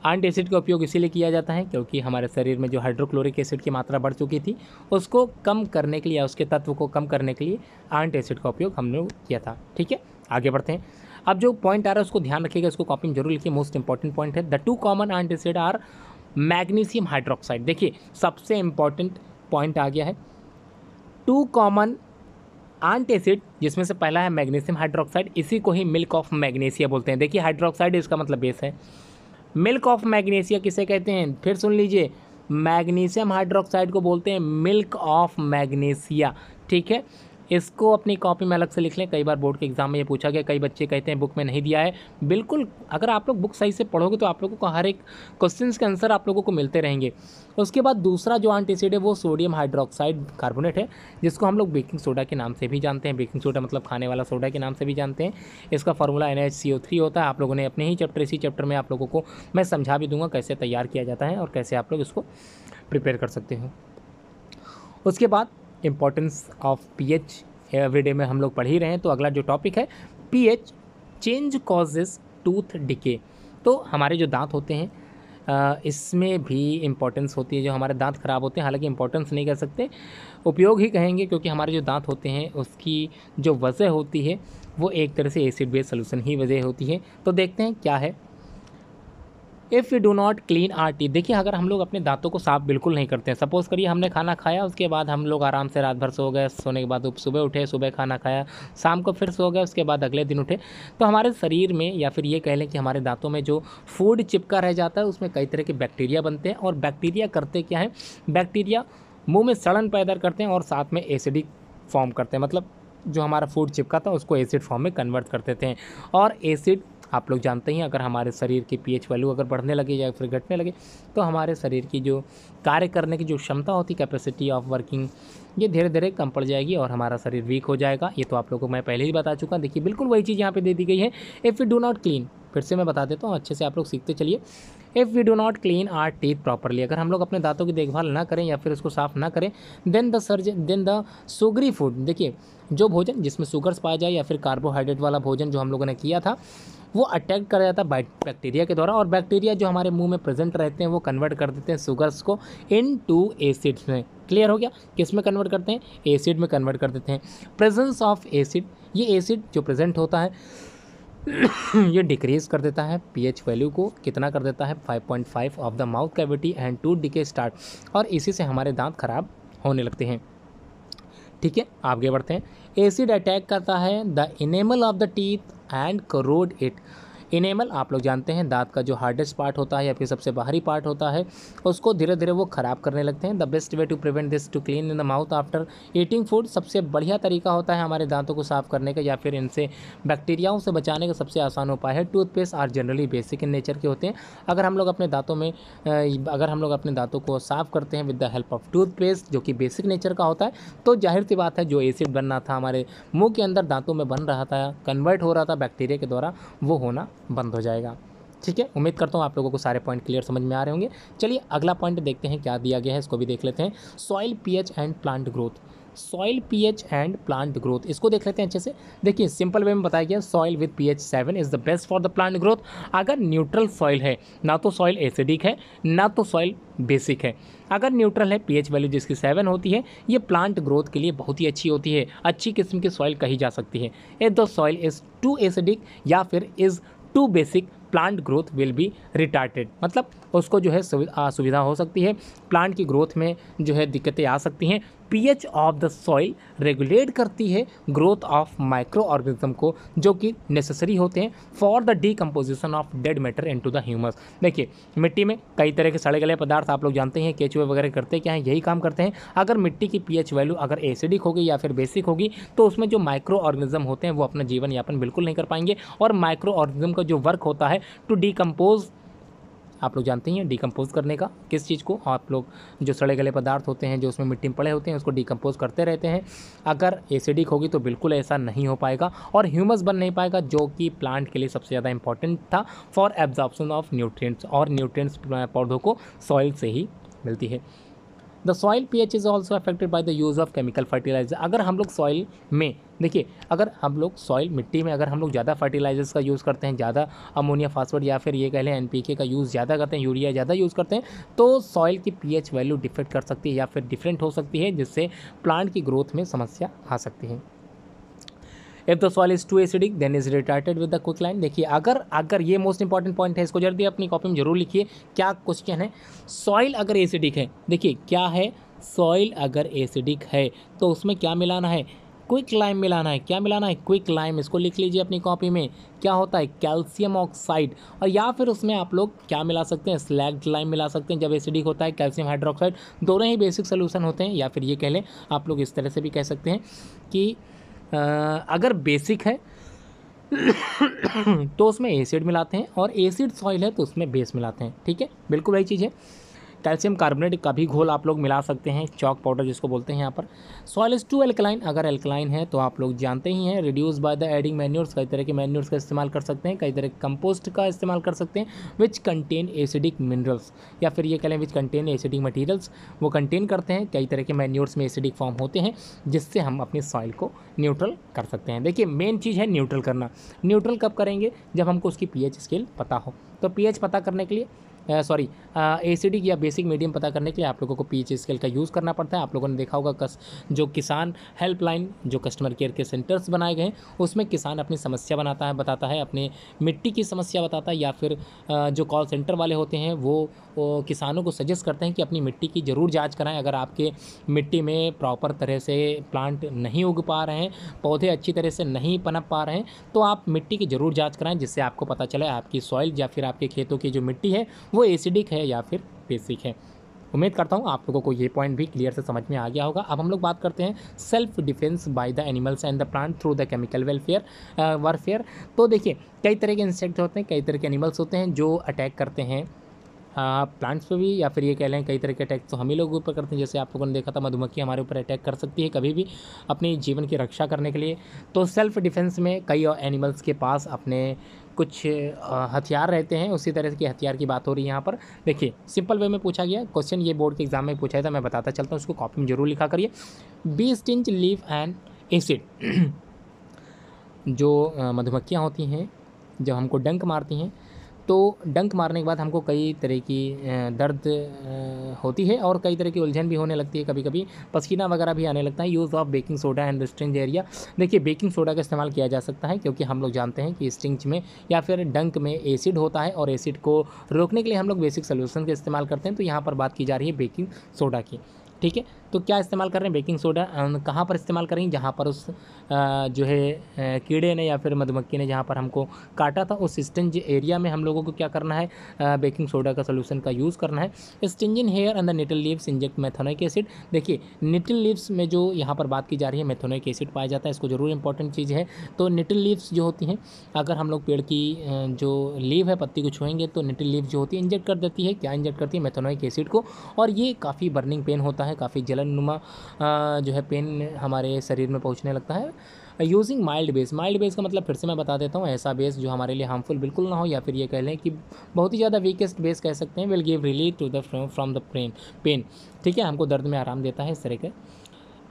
आंट एसिड का उपयोग इसीलिए किया जाता है क्योंकि हमारे शरीर में जो हाइड्रोक्लोरिक एसिड की मात्रा बढ़ चुकी थी उसको कम करने के लिए या उसके तत्व को कम करने के लिए आंट एसिड का उपयोग हम लोग किया था। ठीक है, आगे बढ़ते हैं। अब जो पॉइंट आ रहा है उसको ध्यान रखिएगा, इसको कॉपी में जरूर लिखिए, मोस्ट इंपॉर्टेंट पॉइंट है। The two common antacid are magnesium hydroxide. देखिए सबसे इंपॉर्टेंट पॉइंट आ गया है। टू कॉमन आंट एसिड, जिसमें से पहला है मैग्नीशियम हाइड्रोक्साइड, इसी को ही मिल्क ऑफ मैग्नीशिया बोलते हैं। देखिए हाइड्रोक्साइड इसका मतलब बेस है, मिल्क ऑफ मैग्नीशिया किसे कहते हैं? फिर सुन लीजिए, मैग्नीशियम हाइड्रोक्साइड को बोलते हैं मिल्क ऑफ मैग्नीशिया। ठीक है, इसको अपनी कॉपी में अलग से लिख लें। कई बार बोर्ड के एग्जाम में ये पूछा गया, कई बच्चे कहते हैं बुक में नहीं दिया है। बिल्कुल, अगर आप लोग बुक सही से पढ़ोगे तो आप लोगों को हर एक क्वेश्चन के आंसर आप लोगों को मिलते रहेंगे। उसके बाद दूसरा जो एंटीसिड है वो सोडियम हाइड्रोक्साइड कार्बोनेट है, जिसको हम लोग बेकिंग सोडा के नाम से भी जानते हैं। बेकिंग सोडा मतलब खाने वाला सोडा के नाम से भी जानते हैं। इसका फार्मूला NaHCO3 होता है। आप लोगों ने अपने ही चैप्टर, इसी चैप्टर में आप लोगों को मैं समझा भी दूंगा कैसे तैयार किया जाता है और कैसे आप लोग इसको प्रिपेयर कर सकते हो। उसके बाद इंपॉर्टेंस ऑफ पीएच एवरीडे में हम लोग पढ़ ही रहे हैं, तो अगला जो टॉपिक है pH change causes tooth decay. तो हमारे जो दांत होते हैं इसमें भी इम्पोर्टेंस होती है। जो हमारे दांत ख़राब होते हैं, हालांकि इम्पोर्टेंस नहीं कह सकते, उपयोग ही कहेंगे, क्योंकि हमारे जो दांत होते हैं उसकी जो वजह होती है वो एक तरह से एसिड बेस्ड सोल्यूशन ही वजह होती है। तो देखते हैं क्या है। If you do not clean our teeth, देखिए अगर हम लोग अपने दांतों को साफ़ बिल्कुल नहीं करते हैं, सपोज़ करिए हमने खाना खाया, उसके बाद हम लोग आराम से रात भर सो गए, सोने के बाद सुबह उठे, सुबह खाना खाया, शाम को फिर सो गए, उसके बाद अगले दिन उठे, तो हमारे शरीर में या फिर ये कह लें कि हमारे दांतों में जो फूड चिपका रह जाता है उसमें कई तरह के बैक्टीरिया बनते हैं। और बैक्टीरिया करते क्या है, बैक्टीरिया मुँह में सड़न पैदा करते हैं और साथ में एसिडिक फॉर्म करते हैं, मतलब जो हमारा फूड चिपका था उसको एसिड फॉर्म में कन्वर्ट कर देते हैं। और एसिड आप लोग जानते ही, अगर हमारे शरीर की पीएच वैल्यू अगर बढ़ने लगे या फिर घटने लगे तो हमारे शरीर की जो कार्य करने की जो क्षमता होती, कैपेसिटी ऑफ वर्किंग, ये धीरे धीरे कम पड़ जाएगी और हमारा शरीर वीक हो जाएगा। ये तो आप लोगों को मैं पहले ही बता चुका। देखिए बिल्कुल वही चीज़ यहाँ पे दे दी गई है। If you do not clean, फिर से मैं बता देता हूँ, अच्छे से आप लोग सीखते चलिए। If we do not clean our teeth properly, अगर हम लोग अपने दांतों की देखभाल ना करें या फिर उसको साफ़ ना करें, देन द सुगरी फूड, देखिए जो भोजन जिसमें शुगर्स पाया जाए या फिर कार्बोहाइड्रेट वाला भोजन जो हम लोगों ने किया था वो अटैक कर जाता है बैक्टीरिया के द्वारा, और बैक्टीरिया जो हमारे मुंह में प्रेजेंट रहते हैं वो कन्वर्ट कर देते हैं शुगर्स को इनटू एसिड्स में। क्लियर हो गया? किस में कन्वर्ट करते हैं? एसिड में कन्वर्ट कर देते हैं। प्रेजेंस ऑफ एसिड, ये एसिड जो प्रेजेंट होता है ये डिक्रीज़ कर देता है पीएच वैल्यू को, कितना कर देता है 5.5 of the mouth cavity and tooth decay start, और इसी से हमारे दांत खराब होने लगते हैं। ठीक है, आगे बढ़ते हैं। एसिड अटैक करता है the enamel of the teeth and crore it. Enamel आप लोग जानते हैं दांत का जो हार्डेस्ट पार्ट होता है या फिर सबसे बाहरी पार्ट होता है, उसको धीरे धीरे वो ख़राब करने लगते हैं। The best way to prevent this to clean in the mouth after eating food, सबसे बढ़िया तरीका होता है हमारे दांतों को साफ़ करने का या फिर इनसे बैक्टीरियाओं से बचाने का सबसे आसान उपाय है toothpaste are generally basic in nature के होते हैं। अगर हम लोग अपने दांतों को साफ़ करते हैं with the help of toothpaste जो कि बेसिक नेचर का होता है, तो जाहिर सी बात है जो एसिड बनना था हमारे मुँह के अंदर दांतों में बन रहा था, कन्वर्ट हो रहा था बैक्टीरिया के द्वारा, वो होना बंद हो जाएगा। ठीक है, उम्मीद करता हूँ आप लोगों को सारे पॉइंट क्लियर समझ में आ रहे होंगे। चलिए अगला पॉइंट देखते हैं क्या दिया गया है, इसको भी देख लेते हैं। Soil pH and plant growth, soil pH and plant growth, इसको देख लेते हैं अच्छे से। देखिए सिंपल वे में बताया गया, soil with pH 7 is the best for the plant growth. अगर न्यूट्रल सॉइल है, ना तो सॉइल एसिडिक है ना तो सॉइल बेसिक है, अगर न्यूट्रल है, पीएच वैल्यू जिसकी 7 होती है, ये प्लांट ग्रोथ के लिए बहुत ही अच्छी होती है, अच्छी किस्म की सॉइल कही जा सकती है। If the soil is too acidic या फिर is too basic, plant growth will be retarded, मतलब उसको जो है असुविधा हो सकती है, प्लांट की ग्रोथ में जो है दिक्कतें आ सकती हैं। PH of the soil regulate करती है ग्रोथ ऑफ माइक्रो ऑर्गेनिज्म को जो कि नेसेसरी होते हैं for the decomposition of dead matter into the humus. देखिए मिट्टी में कई तरह के सड़े गले पदार्थ आप लोग जानते हैं, केचुए वगैरह करते क्या हैं, यही काम करते हैं। अगर मिट्टी की पीएच वैल्यू अगर एसिडिक होगी या फिर बेसिक होगी तो उसमें जो माइक्रो ऑर्गेनिज्म होते हैं वो अपना जीवन यापन बिल्कुल नहीं कर पाएंगे, और माइक्रो ऑर्गेनिज्म का जो वर्क होता है टू डीकम्पोज, आप लोग जानते हैं डिकम्पोज करने का, किस चीज़ को, आप लोग जो सड़े गले पदार्थ होते हैं जो उसमें मिट्टी में पड़े होते हैं उसको डिकम्पोज करते रहते हैं। अगर एसिडिक होगी तो बिल्कुल ऐसा नहीं हो पाएगा और ह्यूमस बन नहीं पाएगा, जो कि प्लांट के लिए सबसे ज़्यादा इंपॉर्टेंट था फॉर एब्जॉर्प्शन ऑफ न्यूट्रिएंट्स, और न्यूट्रिएंट्स पौधों को सॉइल से ही मिलती है। The soil pH is also affected by the use of chemical fertiliser. अगर हम लोग सॉइल में, देखिए अगर हम लोग सॉइल मिट्टी में अगर हम लोग ज़्यादा फर्टिलाइजर्स का यूज़ करते हैं, ज़्यादा अमोनिया फास्फेट या फिर ये कह लें एनपीके का यूज़ ज़्यादा करते हैं, यूरिया ज़्यादा यूज़ करते हैं, तो सॉइल की पीएच वैल्यू डिफेक्ट कर सकती है या फिर डिफरेंट हो सकती है, जिससे प्लांट की ग्रोथ में समस्या आ सकती है। If the soil is too acidic then is retarded with the quicklime. देखिए अगर ये मोस्ट इंपॉर्टेंट पॉइंट है, इसको जल्दी अपनी कॉपी में जरूर लिखिए। क्या क्वेश्चन है? सॉइल अगर एसिडिक है, देखिए क्या है, सॉइल अगर एसिडिक है तो उसमें क्या मिलाना है, क्विक लाइम मिलाना है। क्या मिलाना है? Quick lime. इसको लिख लीजिए अपनी कॉपी में। क्या होता है? Calcium oxide. और या फिर उसमें आप लोग क्या मिला सकते हैं? स्लैग्ड लाइम मिला सकते हैं। जब एसिडिक होता है कैल्शियम हाइड्रोक्साइड, दोनों ही बेसिक सोल्यूशन होते हैं। या फिर ये कह लें आप लोग इस तरह से भी कह सकते हैं कि अगर बेसिक है तो उसमें एसिड मिलाते हैं, और एसिड सॉइल है तो उसमें बेस मिलाते हैं। ठीक है, बिल्कुल वही चीज़ है। कैल्शियम कार्बोनेट का भी घोल आप लोग मिला सकते हैं, चॉक पाउडर जिसको बोलते हैं यहाँ पर। सॉइल इज टू एल्कलाइन, अगर एल्कलाइन है तो आप लोग जानते ही हैं, reduce by the adding manures, कई तरह के मैन्योर्स का इस्तेमाल कर सकते हैं, कई तरह के कंपोस्ट का इस्तेमाल कर सकते हैं, विच कंटेन एसिडिक मिनरल्स, या फिर ये कह लें विच कंटेन एसिडिक मटीरियल्स, वो कंटेन करते हैं। कई तरह के मैन्योर्स में एसिडिक फॉर्म होते हैं जिससे हम अपनी सॉइल को न्यूट्रल कर सकते हैं। देखिए मेन चीज़ है न्यूट्रल करना। न्यूट्रल कब करेंगे? जब हमको उसकी पीएच स्केल पता हो। तो पीएच पता करने के लिए एसिडिक या बेसिक मीडियम पता करने के लिए आप लोगों को पीएच स्केल का यूज़ करना पड़ता है। आप लोगों ने देखा होगा जो किसान हेल्पलाइन, जो कस्टमर केयर के सेंटर्स बनाए गए हैं, उसमें किसान अपनी समस्या बताता है, अपने मिट्टी की समस्या बताता है, या फिर जो कॉल सेंटर वाले होते हैं वो किसानों को सजेस्ट करते हैं कि अपनी मिट्टी की ज़रूर जाँच कराएँ। अगर आपके मिट्टी में प्रॉपर तरह से प्लांट नहीं उग पा रहे हैं, पौधे अच्छी तरह से नहीं पनप पा रहे हैं, तो आप मिट्टी की ज़रूर जाँच कराएँ, जिससे आपको पता चले आपकी सॉइल या फिर आपके खेतों की जो मिट्टी है वो एसिडिक है या फिर बेसिक है। उम्मीद करता हूँ आप लोगों को ये पॉइंट भी क्लियर से समझ में आ गया होगा। अब हम लोग बात करते हैं self defence by the animals and the plant through the chemical warfare. तो देखिए कई तरह के इंसेक्ट होते हैं, कई तरह के एनिमल्स होते हैं जो अटैक करते हैं प्लांट्स पे भी, या फिर ये कह लें कई तरह के अटैक तो हम ही लोगों ऊपर करते हैं। जैसे आप लोगों ने देखा था मधुमक्खी हमारे ऊपर अटैक कर सकती है कभी भी अपनी जीवन की रक्षा करने के लिए। तो सेल्फ डिफेंस में कई एनिमल्स के पास अपने कुछ हथियार रहते हैं, उसी तरह के हथियार की बात हो रही है यहाँ पर। देखिए सिंपल वे में पूछा गया क्वेश्चन, ये बोर्ड के एग्जाम में पूछा था, मैं बताता चलता हूँ, उसको कॉपी में जरूर लिखा करिए। Bee sting leave and acid. जो मधुमक्खियाँ होती हैं जब हमको डंक मारती हैं, तो डंक मारने के बाद हमको कई तरह की दर्द होती है, और कई तरह की उलझन भी होने लगती है, कभी कभी पसीना वगैरह भी आने लगता है। Use of baking soda and sting area. देखिए बेकिंग सोडा का इस्तेमाल किया जा सकता है, क्योंकि हम लोग जानते हैं कि स्टिंग में या फिर डंक में एसिड होता है, और एसिड को रोकने के लिए हम लोग बेसिक सोल्यूशन का इस्तेमाल करते हैं। तो यहाँ पर बात की जा रही है बेकिंग सोडा की। ठीक है, तो क्या इस्तेमाल कर रहे हैं? Baking soda. कहाँ पर इस्तेमाल करेंगे? जहाँ पर उस जो है कीड़े ने या फिर मधुमक्खी ने जहाँ पर हमको काटा था, उस स्टिंज एरिया में हम लोगों को क्या करना है? बेकिंग सोडा का सोल्यूशन का यूज़ करना है। Stinging hair and the nettle leaves inject methanoic acid. देखिए निटल लीव्स में जो यहाँ पर बात की जा रही है मेथोनिक एसिड पाया जाता है, इसको जरूर इंपॉर्टेंट चीज़ है। तो निटल लीव्स जो होती हैं, अगर हम लोग पेड़ की जो लीव है, पत्ती को छुएंगे तो निटल लीव जो होती है इंजेक्ट कर देती है। क्या इंजेक्ट करती है? मेथोनिक एसिड को। और ये काफ़ी बर्निंग पेन होता है, काफ़ी जलननुमा जो है पेन हमारे शरीर में पहुंचने लगता है। Using mild base. Mild base का मतलब फिर से मैं बता देता हूँ, ऐसा बेस जो हमारे लिए हार्मफुल बिल्कुल ना हो, या फिर ये कह लें कि बहुत ही ज़्यादा वीकेस्ट बेस कह सकते हैं। Will give relief to the from the pain. ठीक है, हमको दर्द में आराम देता है इस तरह के।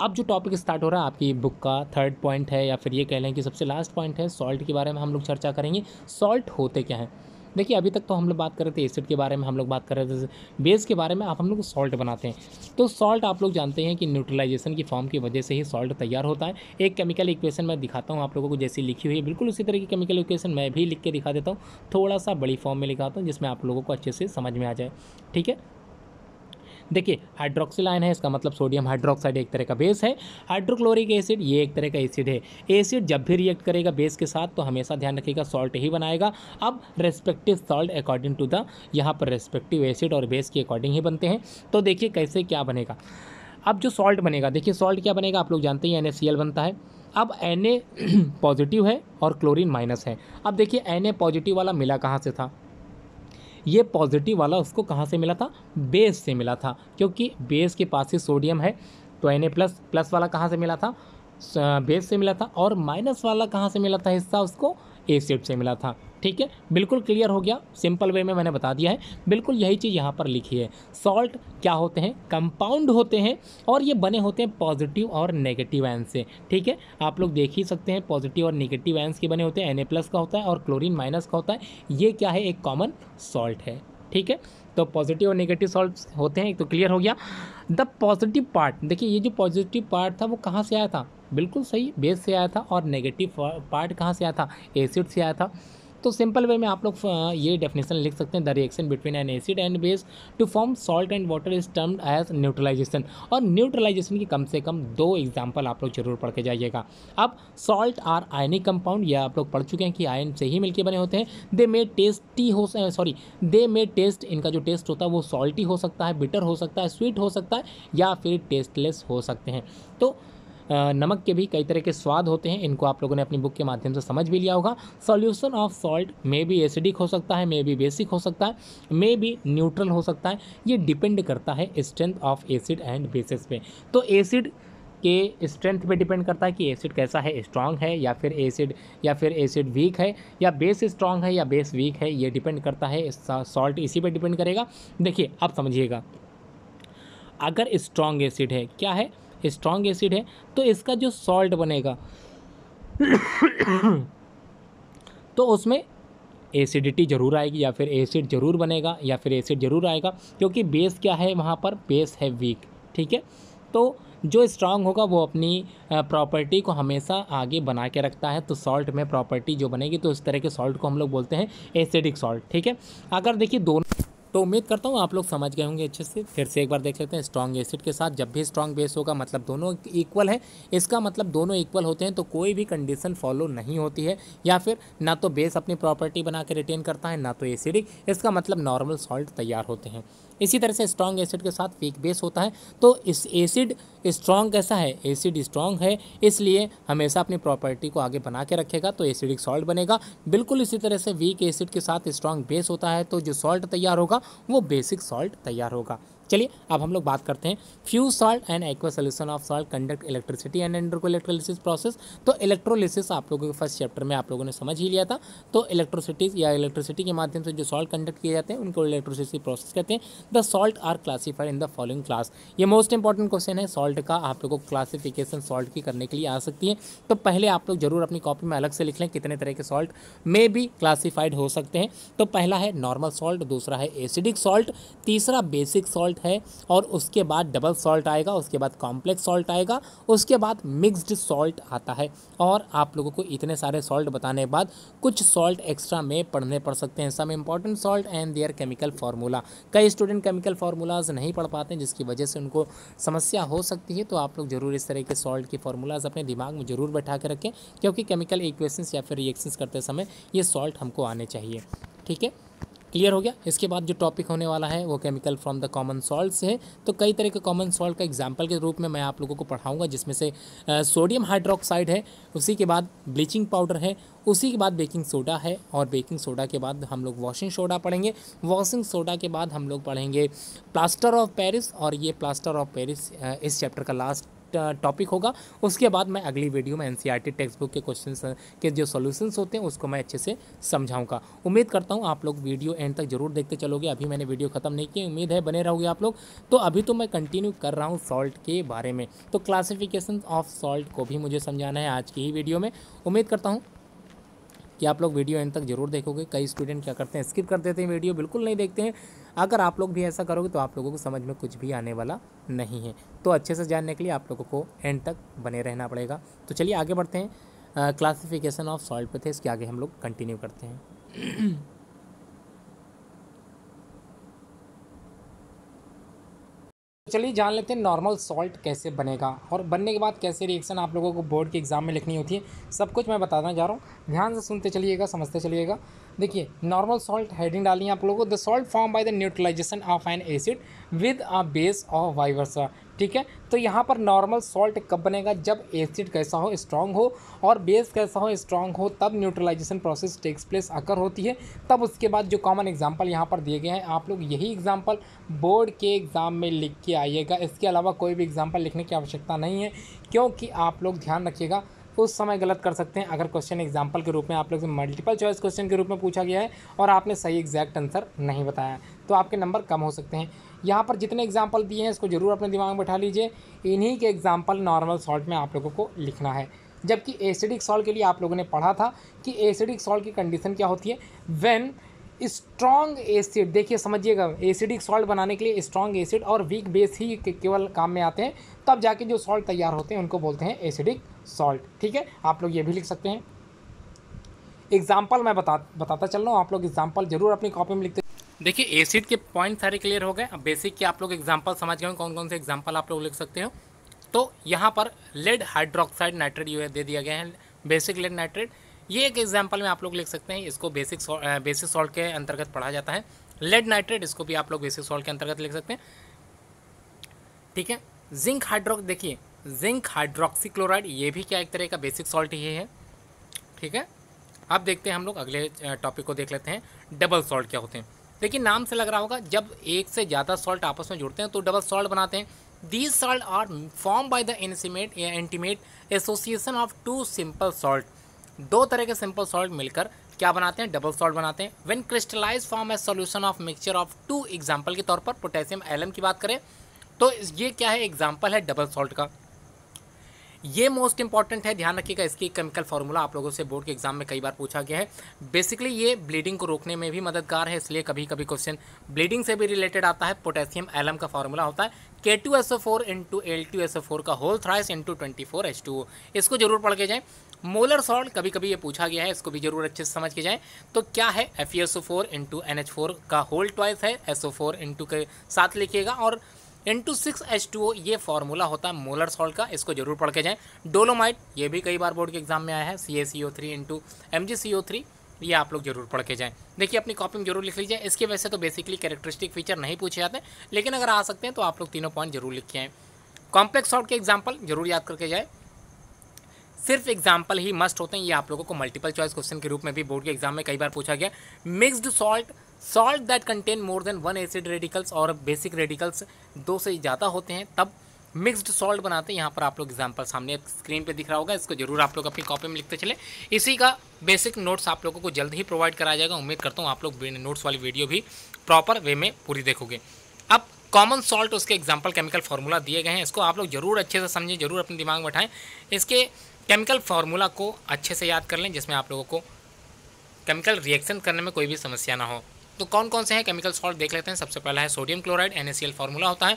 अब जो टॉपिक स्टार्ट हो रहा है आपकी बुक का थर्ड पॉइंट है, या फिर ये कह लें कि सबसे लास्ट पॉइंट है, सॉल्ट के बारे में हम लोग चर्चा करेंगे। सॉल्ट होते क्या हैं? देखिए अभी तक तो हम लोग बात कर रहे थे एसिड के बारे में, हम लोग बात कर रहे थे बेस के बारे में, अब हम लोग सॉल्ट बनाते हैं। तो सॉल्ट आप लोग जानते हैं कि न्यूट्रलाइजेशन की फॉर्म की वजह से ही सॉल्ट तैयार होता है। एक केमिकल इक्वेशन मैं दिखाता हूँ आप लोगों को, जैसी लिखी हुई है बिल्कुल उसी तरह की केमिकल इक्वेशन मैं भी लिख के दिखा देता हूँ, थोड़ा सा बड़ी फॉर्म में लिखाता हूँ जिसमें आप लोगों को अच्छे से समझ में आ जाए। ठीक है, देखिए हाइड्रोक्सिल आयन है, इसका मतलब सोडियम हाइड्रोक्साइड एक तरह का बेस है। हाइड्रोक्लोरिक एसिड ये एक तरह का एसिड है। एसिड जब भी रिएक्ट करेगा बेस के साथ तो हमेशा ध्यान रखिएगा सॉल्ट ही बनाएगा। अब respective salt according to the, यहाँ पर रेस्पेक्टिव एसिड और बेस के अकॉर्डिंग ही बनते हैं। तो देखिए कैसे क्या बनेगा। अब जो सॉल्ट बनेगा, देखिए सॉल्ट क्या बनेगा, आप लोग जानते हैं NaCl बनता है। अब Na पॉजिटिव है और क्लोरीन माइनस है। अब देखिए Na पॉजिटिव वाला मिला कहाँ से था? ये पॉजिटिव वाला उसको कहाँ से मिला था? बेस से मिला था, क्योंकि बेस के पास ही सोडियम है। तो Na++ वाला कहाँ से मिला था? बेस से मिला था। और माइनस वाला कहाँ से मिला था हिस्सा? उसको एसिड से मिला था। ठीक है, बिल्कुल क्लियर हो गया, सिंपल वे में मैंने बता दिया है। बिल्कुल यही चीज़ यहाँ पर लिखी है। सॉल्ट क्या होते हैं? कंपाउंड होते हैं, और ये बने होते हैं पॉजिटिव और नेगेटिव आयन से। ठीक है, आप लोग देख ही सकते हैं पॉजिटिव और नेगेटिव आयन्स के बने होते हैं। Na+ का होता है और क्लोरीन माइनस का होता है। ये क्या है? एक कॉमन सॉल्ट है। ठीक है, तो पॉजिटिव और नेगेटिव सॉल्ट्स होते हैं, तो क्लियर हो गया। द पॉजिटिव पार्ट, देखिए ये जो पॉजिटिव पार्ट था वो कहाँ से आया था? बिल्कुल सही, बेस से आया था। और नेगेटिव पार्ट कहाँ से आया था? एसिड से आया था। तो सिंपल वे में आप लोग ये डेफिनेशन लिख सकते हैं, the reaction between an acid and base to form salt and water is termed as neutralisation. और न्यूट्रलाइजेशन की कम से कम 2 एग्जाम्पल आप लोग जरूर पढ़ के जाइएगा। अब सॉल्ट आर आयनिक कंपाउंड, ये आप लोग पढ़ चुके हैं कि आयन से ही मिलकर बने होते हैं। दे मे टेस्टी हो दे मे टेस्ट, इनका जो टेस्ट होता है वो सॉल्टी हो सकता है, बिटर हो सकता है, स्वीट हो सकता है, या फिर टेस्टलेस हो सकते हैं। तो नमक के भी कई तरह के स्वाद होते हैं, इनको आप लोगों ने अपनी बुक के माध्यम से समझ भी लिया होगा। Solution of salt may be acidic हो सकता है, मे बी बेसिक हो सकता है, मे बी न्यूट्रल हो सकता है। ये डिपेंड करता है strength of acid and bases पे। तो एसिड के स्ट्रेंथ पे डिपेंड करता है कि एसिड कैसा है, स्ट्रांग है या फिर एसिड वीक है, या बेस स्ट्रांग है या बेस वीक है, ये डिपेंड करता है। सॉल्ट इसी पे डिपेंड करेगा। देखिए आप समझिएगा, अगर स्ट्रांग एसिड है, क्या है, स्ट्रांग एसिड है, तो इसका जो सॉल्ट बनेगा तो उसमें एसिडिटी जरूर आएगी, या फिर एसिड जरूर बनेगा, या फिर एसिड जरूर आएगा, क्योंकि बेस क्या है वहाँ पर, बेस है वीक। ठीक है, तो जो स्ट्रांग होगा वो अपनी प्रॉपर्टी को हमेशा आगे बना के रखता है। तो सॉल्ट में प्रॉपर्टी जो बनेगी, तो इस तरह के सॉल्ट को हम लोग बोलते हैं एसिडिक सॉल्ट। ठीक है, अगर देखिए दोनों, तो उम्मीद करता हूँ आप लोग समझ गए होंगे अच्छे से। फिर से एक बार देख लेते हैं। स्ट्रॉन्ग एसिड के साथ जब भी स्ट्रॉन्ग बेस होगा, मतलब दोनों इक्वल है, इसका मतलब दोनों इक्वल होते हैं, तो कोई भी कंडीशन फॉलो नहीं होती है, या फिर ना तो बेस अपनी प्रॉपर्टी बना के रिटेन करता है, ना तो एसिडिक, इसका मतलब नॉर्मल सॉल्ट तैयार होते हैं। इसी तरह से स्ट्रॉन्ग एसिड के साथ वीक बेस होता है। तो इस एसिड स्ट्रॉन्ग कैसा है, एसिड स्ट्रॉन्ग है, इसलिए हमेशा अपनी प्रॉपर्टी को आगे बना के रखेगा, तो एसिडिक सॉल्ट बनेगा। बिल्कुल इसी तरह से वीक एसिड के साथ स्ट्रॉन्ग बेस होता है, तो जो सॉल्ट तैयार होगा वो बेसिक सॉल्ट तैयार होगा। चलिए अब हम लोग बात करते हैं fuse salt and aqua solution of salt conduct electricity and undergo electrolysis process. तो इलेक्ट्रोलिसिस आप लोगों के फर्स्ट चैप्टर में आप लोगों ने समझ ही लिया था। तो इलेक्ट्रिसिटी के माध्यम से जो सॉल्ट कंडक्ट किए जाते हैं उनको इलेक्ट्रोलिसिस प्रोसेस कहते हैं। The salt are classified in the following class. ये मोस्ट इंपॉर्टेंट क्वेश्चन है सॉल्ट का, आप लोगों को क्लासिफिकेशन सॉल्ट की करने के लिए आ सकती है। तो पहले आप लोग जरूर अपनी कॉपी में अलग से लिख लें कितने तरह के सॉल्ट में भी क्लासीफाइड हो सकते हैं। तो पहला है नॉर्मल सॉल्ट, दूसरा है एसिडिक सॉल्ट, तीसरा बेसिक सॉल्ट है, और उसके बाद डबल सॉल्ट आएगा, उसके बाद कॉम्प्लेक्स सॉल्ट आएगा, उसके बाद मिक्स्ड सॉल्ट आता है। और आप लोगों को इतने सारे सॉल्ट बताने के बाद कुछ सॉल्ट एक्स्ट्रा में पढ़ने पड़ सकते हैं, some important salt and their chemical formula. कई स्टूडेंट केमिकल फार्मूलाज नहीं पढ़ पाते हैं, जिसकी वजह से उनको समस्या हो सकती है। तो आप लोग जरूर इस तरह के सॉल्ट की फार्मूलाज अपने दिमाग में जरूर बैठा के रखें, क्योंकि केमिकल इक्वेशंस या फिर रिएक्शंस करते समय ये सॉल्ट हमको आने चाहिए। ठीक है, क्लियर हो गया। इसके बाद जो टॉपिक होने वाला है वो chemical from the common salts है। तो कई तरह के कॉमन सॉल्ट का एग्जांपल के रूप में मैं आप लोगों को पढ़ाऊंगा, जिसमें से सोडियम हाइड्रोक्साइड है, उसी के बाद ब्लीचिंग पाउडर है, उसी के बाद बेकिंग सोडा है, और बेकिंग सोडा के बाद हम लोग वॉशिंग सोडा पढ़ेंगे, वॉशिंग सोडा के बाद हम लोग पढ़ेंगे प्लास्टर ऑफ पेरिस, और ये प्लास्टर ऑफ पेरिस इस चैप्टर का लास्ट टॉपिक होगा। उसके बाद मैं अगली वीडियो में एनसीईआरटी टेक्स्ट बुक के क्वेश्चंस के जो सॉल्यूशंस होते हैं उसको मैं अच्छे से समझाऊंगा। उम्मीद करता हूं आप लोग वीडियो एंड तक जरूर देखते चलोगे। अभी मैंने वीडियो ख़त्म नहीं की, उम्मीद है बने रहोगे आप लोग। तो अभी तो मैं कंटिन्यू कर रहा हूं सॉल्ट के बारे में, तो क्लासिफिकेशन ऑफ सॉल्ट को भी मुझे समझाना है आज की ही वीडियो में। उम्मीद करता हूँ कि आप लोग वीडियो एंड तक जरूर देखोगे। कई स्टूडेंट क्या करते हैं, स्किप कर देते हैं, वीडियो बिल्कुल नहीं देखते हैं। अगर आप लोग भी ऐसा करोगे तो आप लोगों को समझ में कुछ भी आने वाला नहीं है। तो अच्छे से जानने के लिए आप लोगों को एंड तक बने रहना पड़ेगा। तो चलिए आगे बढ़ते हैं, क्लासिफिकेशन ऑफ सॉल्ट पे थे, इसके आगे हम लोग कंटिन्यू करते हैं। चलिए जान लेते हैं नॉर्मल सॉल्ट कैसे बनेगा, और बनने के बाद कैसे रिएक्शन आप लोगों को बोर्ड के एग्जाम में लिखनी होती है, सब कुछ मैं बताना जा रहा हूँ। ध्यान से सुनते चलिएगा, समझते चलिएगा। देखिए नॉर्मल सॉल्ट हेडिंग डाली है आप लोगों को, the salt form by the neutralisation of an acid with a base और वाइस वर्सा। ठीक है, तो यहाँ पर नॉर्मल सॉल्ट कब बनेगा, जब एसिड कैसा हो, स्ट्रांग हो, और बेस कैसा हो, स्ट्रांग हो, तब न्यूट्रलाइजेशन प्रोसेस टेक्स प्लेस अकर होती है। तब उसके बाद जो कॉमन एग्जांपल यहाँ पर दिए गए हैं, आप लोग यही एग्जांपल बोर्ड के एग्ज़ाम में लिख के आइएगा। इसके अलावा कोई भी एग्जांपल लिखने की आवश्यकता नहीं है, क्योंकि आप लोग ध्यान रखिएगा उस समय गलत कर सकते हैं अगर क्वेश्चन एग्जाम्पल के रूप में आप लोग से मल्टीपल चॉइस क्वेश्चन के रूप में पूछा गया है और आपने सही एग्जैक्ट आंसर नहीं बताया, तो आपके नंबर कम हो सकते हैं। यहाँ पर जितने एग्जाम्पल दिए हैं इसको जरूर अपने दिमाग में बैठा लीजिए, इन्हीं के एग्जाम्पल नॉर्मल सॉल्ट में आप लोगों को लिखना है। जबकि एसिडिक सॉल्ट के लिए आप लोगों ने पढ़ा था कि एसिडिक सॉल्ट की कंडीशन क्या होती है, व्हेन स्ट्रॉन्ग एसिड, देखिए समझिएगा, एसिडिक सॉल्ट बनाने के लिए स्ट्रॉन्ग एसिड और वीक बेस ही केवल काम में आते हैं, तब जाके जो सॉल्ट तैयार होते हैं उनको बोलते हैं एसिडिक सॉल्ट। ठीक है, आप लोग ये भी लिख सकते हैं। एग्जाम्पल मैं बताता चल रहा हूँ, आप लोग एग्जाम्पल जरूर अपनी कॉपी में लिखते। देखिए एसिड के पॉइंट सारे क्लियर हो गए। अब बेसिक के आप लोग एग्जाम्पल समझ गए कौन कौन से एग्जाम्पल आप लोग लिख सकते हो। तो यहाँ पर लेड हाइड्रोक्साइड नाइट्रेट ये दे दिया गया है, बेसिक लेड नाइट्रेट, ये एक एग्जाम्पल में आप लोग लिख सकते हैं। इसको बेसिक सॉल्ट के अंतर्गत पढ़ा जाता है। लेड नाइट्रेट, इसको भी आप लोग बेसिक सॉल्ट के अंतर्गत लिख सकते हैं। ठीक है। जिंक देखिए जिंक हाइड्रोक्सी क्लोराइड, ये भी क्या एक तरह का बेसिक सॉल्ट ही है। ठीक है। अब देखते हैं हम लोग अगले टॉपिक को देख लेते हैं, डबल सॉल्ट क्या होते हैं। देखिए नाम से लग रहा होगा, जब एक से ज़्यादा सॉल्ट आपस में जुड़ते हैं तो डबल सॉल्ट बनाते हैं। These salt are form by the intimate association of two simple salt. दो तरह के सिंपल सॉल्ट मिलकर क्या बनाते हैं, डबल सॉल्ट बनाते हैं। When crystallise form a solution of mixture of two, example के तौर पर पोटेशियम एलम की बात करें तो ये क्या है, एग्जाम्पल है डबल सॉल्ट का। ये मोस्ट इंपॉर्टेंट है, ध्यान रखिएगा। इसकी केमिकल फार्मूला आप लोगों से बोर्ड के एग्जाम में कई बार पूछा गया है। बेसिकली ये ब्लीडिंग को रोकने में भी मददगार है, इसलिए कभी कभी क्वेश्चन ब्लीडिंग से भी रिलेटेड आता है। पोटेशियम एलम का फार्मूला होता है K2SO4 इंटू L2SO4 का होल थ्राइस इंटू 24H2O। इसको जरूर पढ़ के जाएँ। मोलर सॉल्ट कभी कभी ये पूछा गया है, इसको भी जरूर अच्छे से समझ के जाएँ। तो क्या है, FeSO4 इंटू NH4 का होल ट्वाइस है, SO4 इंटू के साथ लिखिएगा, और इंटू 6H2O ये फार्मूला होता है मोलर सॉल्ट का, इसको जरूर पढ़ के जाएं। डोलोमाइट, ये भी कई बार बोर्ड के एग्जाम में आया है, CaCO3 इंटू MgCO3, ये आप लोग जरूर पढ़ के जाएं। देखिए अपनी कॉपी में जरूर लिख लीजिए। इसके वैसे तो बेसिकली कैरेक्टरिस्टिक फीचर नहीं पूछे जाते, लेकिन अगर आ सकते हैं तो आप लोग तीनों पॉइंट जरूर लिख के आएँ। कॉम्प्लेक्स सॉल्ट के एग्जाम्पल जरूर याद करके जाए। सिर्फ एग्जाम्पल ही मस्ट होते हैं, ये आप लोगों को मल्टीपल चॉइस क्वेश्चन के रूप में भी बोर्ड के एग्जाम में कई बार पूछा गया। Mixed salt that contain more than 1 acid radicals, और बेसिक रेडिकल्स 2 से ज़्यादा होते हैं तब मिक्स्ड सॉल्ट बनाते हैं। यहाँ पर आप लोग एग्जाम्पल सामने स्क्रीन पे दिख रहा होगा, इसको जरूर आप लोग अपनी कॉपी में लिखते चले। इसी का बेसिक नोट्स आप लोगों को जल्द ही प्रोवाइड कराया जाएगा। उम्मीद करता हूँ आप लोग नोट्स वाली वीडियो भी प्रॉपर वे में पूरी देखोगे। अब कॉमन सॉल्ट, उसके एग्जाम्पल केमिकल फार्मूला दिए गए हैं, इसको आप लोग जरूर अच्छे से समझें, जरूर अपने दिमाग में बैठाएं। इसके केमिकल फार्मूला को अच्छे से याद कर लें, जिसमें आप लोगों को केमिकल रिएक्शन करने में कोई भी समस्या ना हो। तो कौन कौन से हैं केमिकल सॉल्ट देख लेते हैं। सबसे पहला है सोडियम क्लोराइड, NaCl फार्मूला होता है।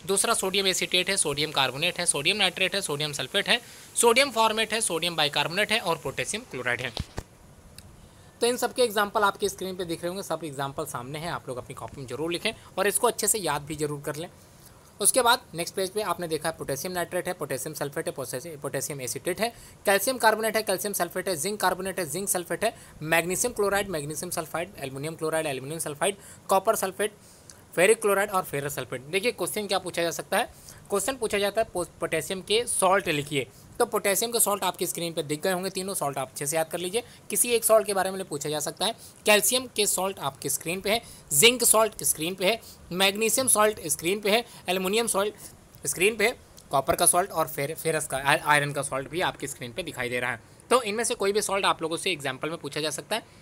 दूसरा सोडियम एसीटेट है, सोडियम कार्बोनेट है, सोडियम नाइट्रेट है, सोडियम सल्फेट है, सोडियम फॉर्मेट है, सोडियम बाइकार्बोनेट है और पोटेशियम क्लोराइड है। तो इन सबके एग्जाम्पल आपके स्क्रीन पे दिख रहे होंगे, सब एग्जाम्पल सामने हैं, आप लोग अपनी कॉपी में जरूर लिखें और इसको अच्छे से याद भी जरूर कर लें। उसके बाद नेक्स्ट पेज पे आपने देखा है पोटेशियम नाइट्रेट है, पोटेशियम सल्फेट है, पोटेशियम एसीटेट है, कैल्शियम कार्बोनेट है, कैल्शियम सल्फेट है, जिंक कार्बोनेट है, जिंक सल्फेट है, magnesium chloride, magnesium sulphide, aluminium chloride, aluminium sulphide, copper sulphate, ferric chloride और फेरस सल्फेट। देखिए क्वेश्चन क्या पूछा जा सकता है, क्वेश्चन पूछा जाता है पोटेशियम के सॉल्ट लिखिए। तो पोटेशियम के सॉल्ट आपकी स्क्रीन पे दिख गए होंगे, तीनों सॉल्ट आप अच्छे से याद कर लीजिए। किसी एक सॉल्ट के बारे में पूछा जा सकता है। कैल्शियम के सॉल्ट आपकी स्क्रीन पे है, जिंक सॉल्ट स्क्रीन पे है, मैग्नीशियम सॉल्ट स्क्रीन पे है, एल्युमिनियम सॉल्ट स्क्रीन पे है, कॉपर का सॉल्ट और फेरस का आयरन का सॉल्ट भी आपकी स्क्रीन पे दिखाई दे रहा है। तो इनमें से कोई भी सॉल्ट आप लोगों से एग्जाम्पल में पूछा जा सकता है।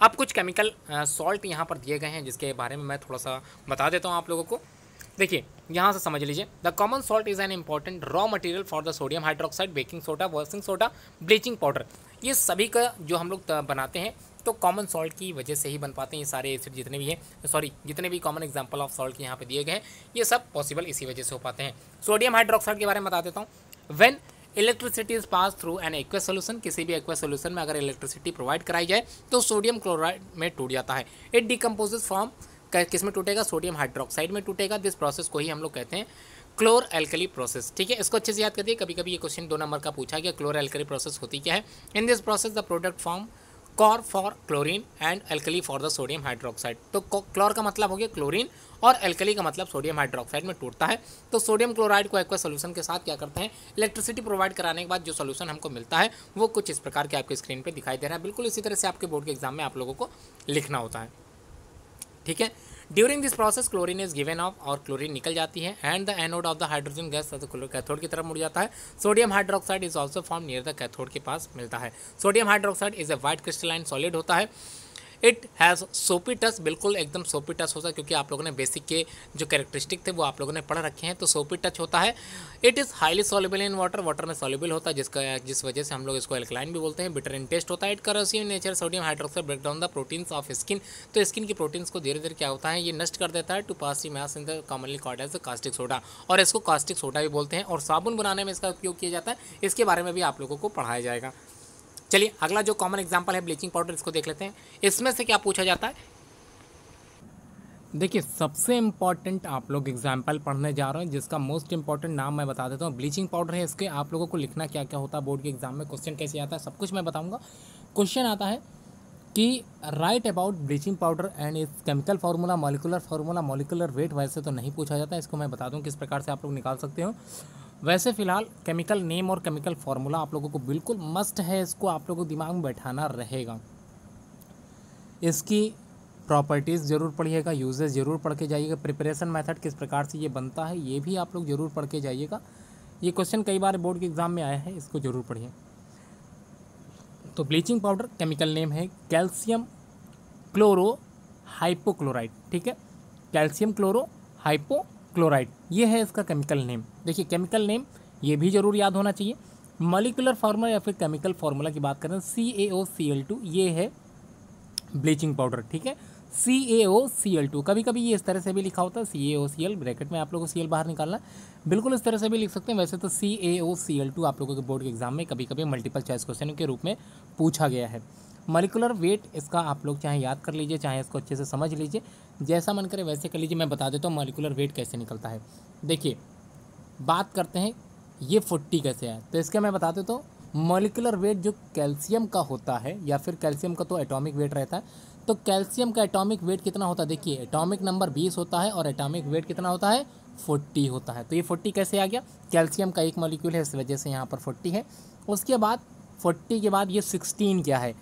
अब कुछ केमिकल सॉल्ट यहाँ पर दिए गए हैं, जिसके बारे में मैं थोड़ा सा बता देता हूँ आप लोगों को। देखिए यहाँ से समझ लीजिए, the common salt is an important raw material for the sodium hydroxide, baking soda, washing soda, bleaching powder. ये सभी का जो हम लोग बनाते हैं तो कॉमन सॉल्ट की वजह से ही बन पाते हैं। ये सारे एसिड जितने भी हैं, जितने भी कॉमन एग्जांपल ऑफ सॉल्ट के यहाँ पे दिए गए हैं, ये सब पॉसिबल इसी वजह से हो पाते हैं। सोडियम हाइड्रोक्साइड के बारे में बता देता हूँ। When electricity is pass through an aqueous solution, किसी भी एक्वस सोल्यूशन में अगर इलेक्ट्रिसिटी प्रोवाइड कराई जाए तो सोडियम क्लोराइड में टूट जाता है। इट डिकम्पोजेज फॉर्म, किस में टूटेगा, सोडियम हाइड्रोक्साइड में टूटेगा। दिस प्रोसेस को ही हम लोग कहते हैं क्लोर एल्कली प्रोसेस। ठीक है, इसको अच्छे से याद करिए, कभी कभी ये क्वेश्चन 2 नंबर का पूछा गया। क्लोर एल्कली प्रोसेस होती क्या है। In this process the product form chlor for chlorine and alkali for the sodium hydroxide. तो क्लोर का मतलब हो गया क्लोरीन और एल्कली का मतलब सोडियम हाइड्रोक्साइड में टूटता है। तो सोडियम क्लोराइड को एक्वा सोल्यूशन के साथ क्या करते हैं, इलेक्ट्रिसिटी प्रोवाइड कराने के बाद जो सोल्यूशन हमको मिलता है वो कुछ इस प्रकार के आपके स्क्रीन पे दिखाई दे रहा है। बिल्कुल इसी तरह से आपके बोर्ड के एग्जाम में आप लोगों को लिखना होता है। ठीक है, during this process chlorine is given of, और क्लोरीन निकल जाती है, and the anode of the hydrogen gas cathode की तरफ मुड़ जाता है। Sodium hydroxide is also form near the cathode के पास मिलता है। Sodium hydroxide is a white crystalline solid होता है। इट हैज़ सोपी टच, बिल्कुल एकदम सोपी टच होता है, क्योंकि आप लोगों ने बेसिक के जो कैरेक्टरिस्टिक थे वो आप लोगों ने पढ़ रखे हैं। तो सोपी टच होता है। It is highly soluble in water, water में सॉल्युबल होता है, जिस वजह से हम लोग इसको एल्कलाइन भी बोलते हैं। बिटर इन टेस्ट होता है। It corrosive nature, sodium hydroxide break down the proteins of skin, तो स्किन की प्रोटीन्स को धीरे धीरे क्या होता है, ये नष्ट कर देता है। To pass the mass in the commonly called as the caustic soda, और इसको कास्टिक सोडा भी बोलते हैं। और साबुन बनाने में इसका उपयोग किया जाता है, इसके बारे में भी आप लोगों को पढ़ाया जाएगा। चलिए अगला जो कॉमन एग्जांपल है ब्लीचिंग पाउडर, इसको देख लेते हैं। इसमें से क्या पूछा जाता है, देखिए सबसे इम्पॉर्टेंट आप लोग एग्जाम्पल पढ़ने जा रहे हैं, जिसका मोस्ट इंपॉर्टेंट नाम मैं बता देता हूँ। ब्लीचिंग पाउडर है, इसके आप लोगों को लिखना क्या क्या होता है बोर्ड के एग्जाम में, क्वेश्चन कैसे आता है, सब कुछ मैं बताऊँगा। क्वेश्चन आता है कि right about bleaching powder and it's chemical formula, molecular formula, molecular weight. वैसे तो नहीं पूछा जाता है, इसको मैं बता दूं किस प्रकार से आप लोग निकाल सकते हो। वैसे फिलहाल केमिकल नेम और केमिकल फार्मूला आप लोगों को बिल्कुल मस्ट है, इसको आप लोगों को दिमाग में बैठाना रहेगा। इसकी प्रॉपर्टीज़ ज़रूर पढ़िएगा, यूजेस ज़रूर पढ़ के जाइएगा, प्रिपरेशन मेथड किस प्रकार से ये बनता है ये भी आप लोग ज़रूर पढ़ के जाइएगा। ये क्वेश्चन कई बार बोर्ड के एग्ज़ाम में आया है, इसको ज़रूर पढ़िए। तो ब्लीचिंग पाउडर केमिकल नेम है कैल्शियम क्लोरो हाइपोक्लोराइड, ठीक है, कैल्शियम क्लोरो हाइपोक्लोराइड, ये है इसका केमिकल नेम। देखिए केमिकल नेम ये भी जरूर याद होना चाहिए। मॉलिक्यूलर फार्मूला या फिर केमिकल फार्मूला की बात करें, CaOCl2 ये है ब्लीचिंग पाउडर, ठीक है, CaOCl2। कभी कभी ये इस तरह से भी लिखा होता है CaOCl, ब्रैकेट में आप लोगों को Cl बाहर निकालना है, बिल्कुल इस तरह से भी लिख सकते हैं। वैसे तो CaOCl2 आप लोगों के बोर्ड के एग्जाम में कभी कभी मल्टीपल चॉइस क्वेश्चन के रूप में पूछा गया है। मॉलिक्यूलर वेट इसका आप लोग चाहे याद कर लीजिए, चाहे इसको अच्छे से समझ लीजिए, जैसा मन करे वैसे कर लीजिए। मैं बता देता हूँ मॉलिक्यूलर वेट कैसे निकलता है। देखिए बात करते हैं ये 40 कैसे है, तो इसका मैं बता देता हूँ। मॉलिक्यूलर वेट जो कैल्शियम का होता है, या फिर कैल्शियम का तो एटॉमिक वेट रहता है, तो कैल्शियम का एटॉमिक वेट कितना होता है, देखिए एटॉमिक नंबर 20 होता है और एटॉमिक वेट कितना होता है 40 होता है। तो ये 40 कैसे आ गया, कैल्शियम का एक मॉलिक्यूल है, इस वजह से यहाँ पर 40 है। उसके बाद 40 के बाद ये 16 क्या है,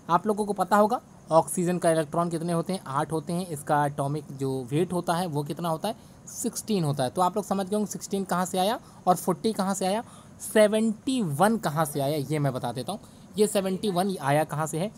आप लोगों को पता होगा ऑक्सीजन का इलेक्ट्रॉन कितने होते हैं, 8 होते हैं। इसका एटॉमिक जो वेट होता है वो कितना होता है 16 होता है। तो आप लोग समझ गए होंगे 16 कहाँ से आया और 40 कहाँ से आया, 71 कहाँ से आया, ये मैं बता देता हूँ। ये 71 आया कहाँ से है,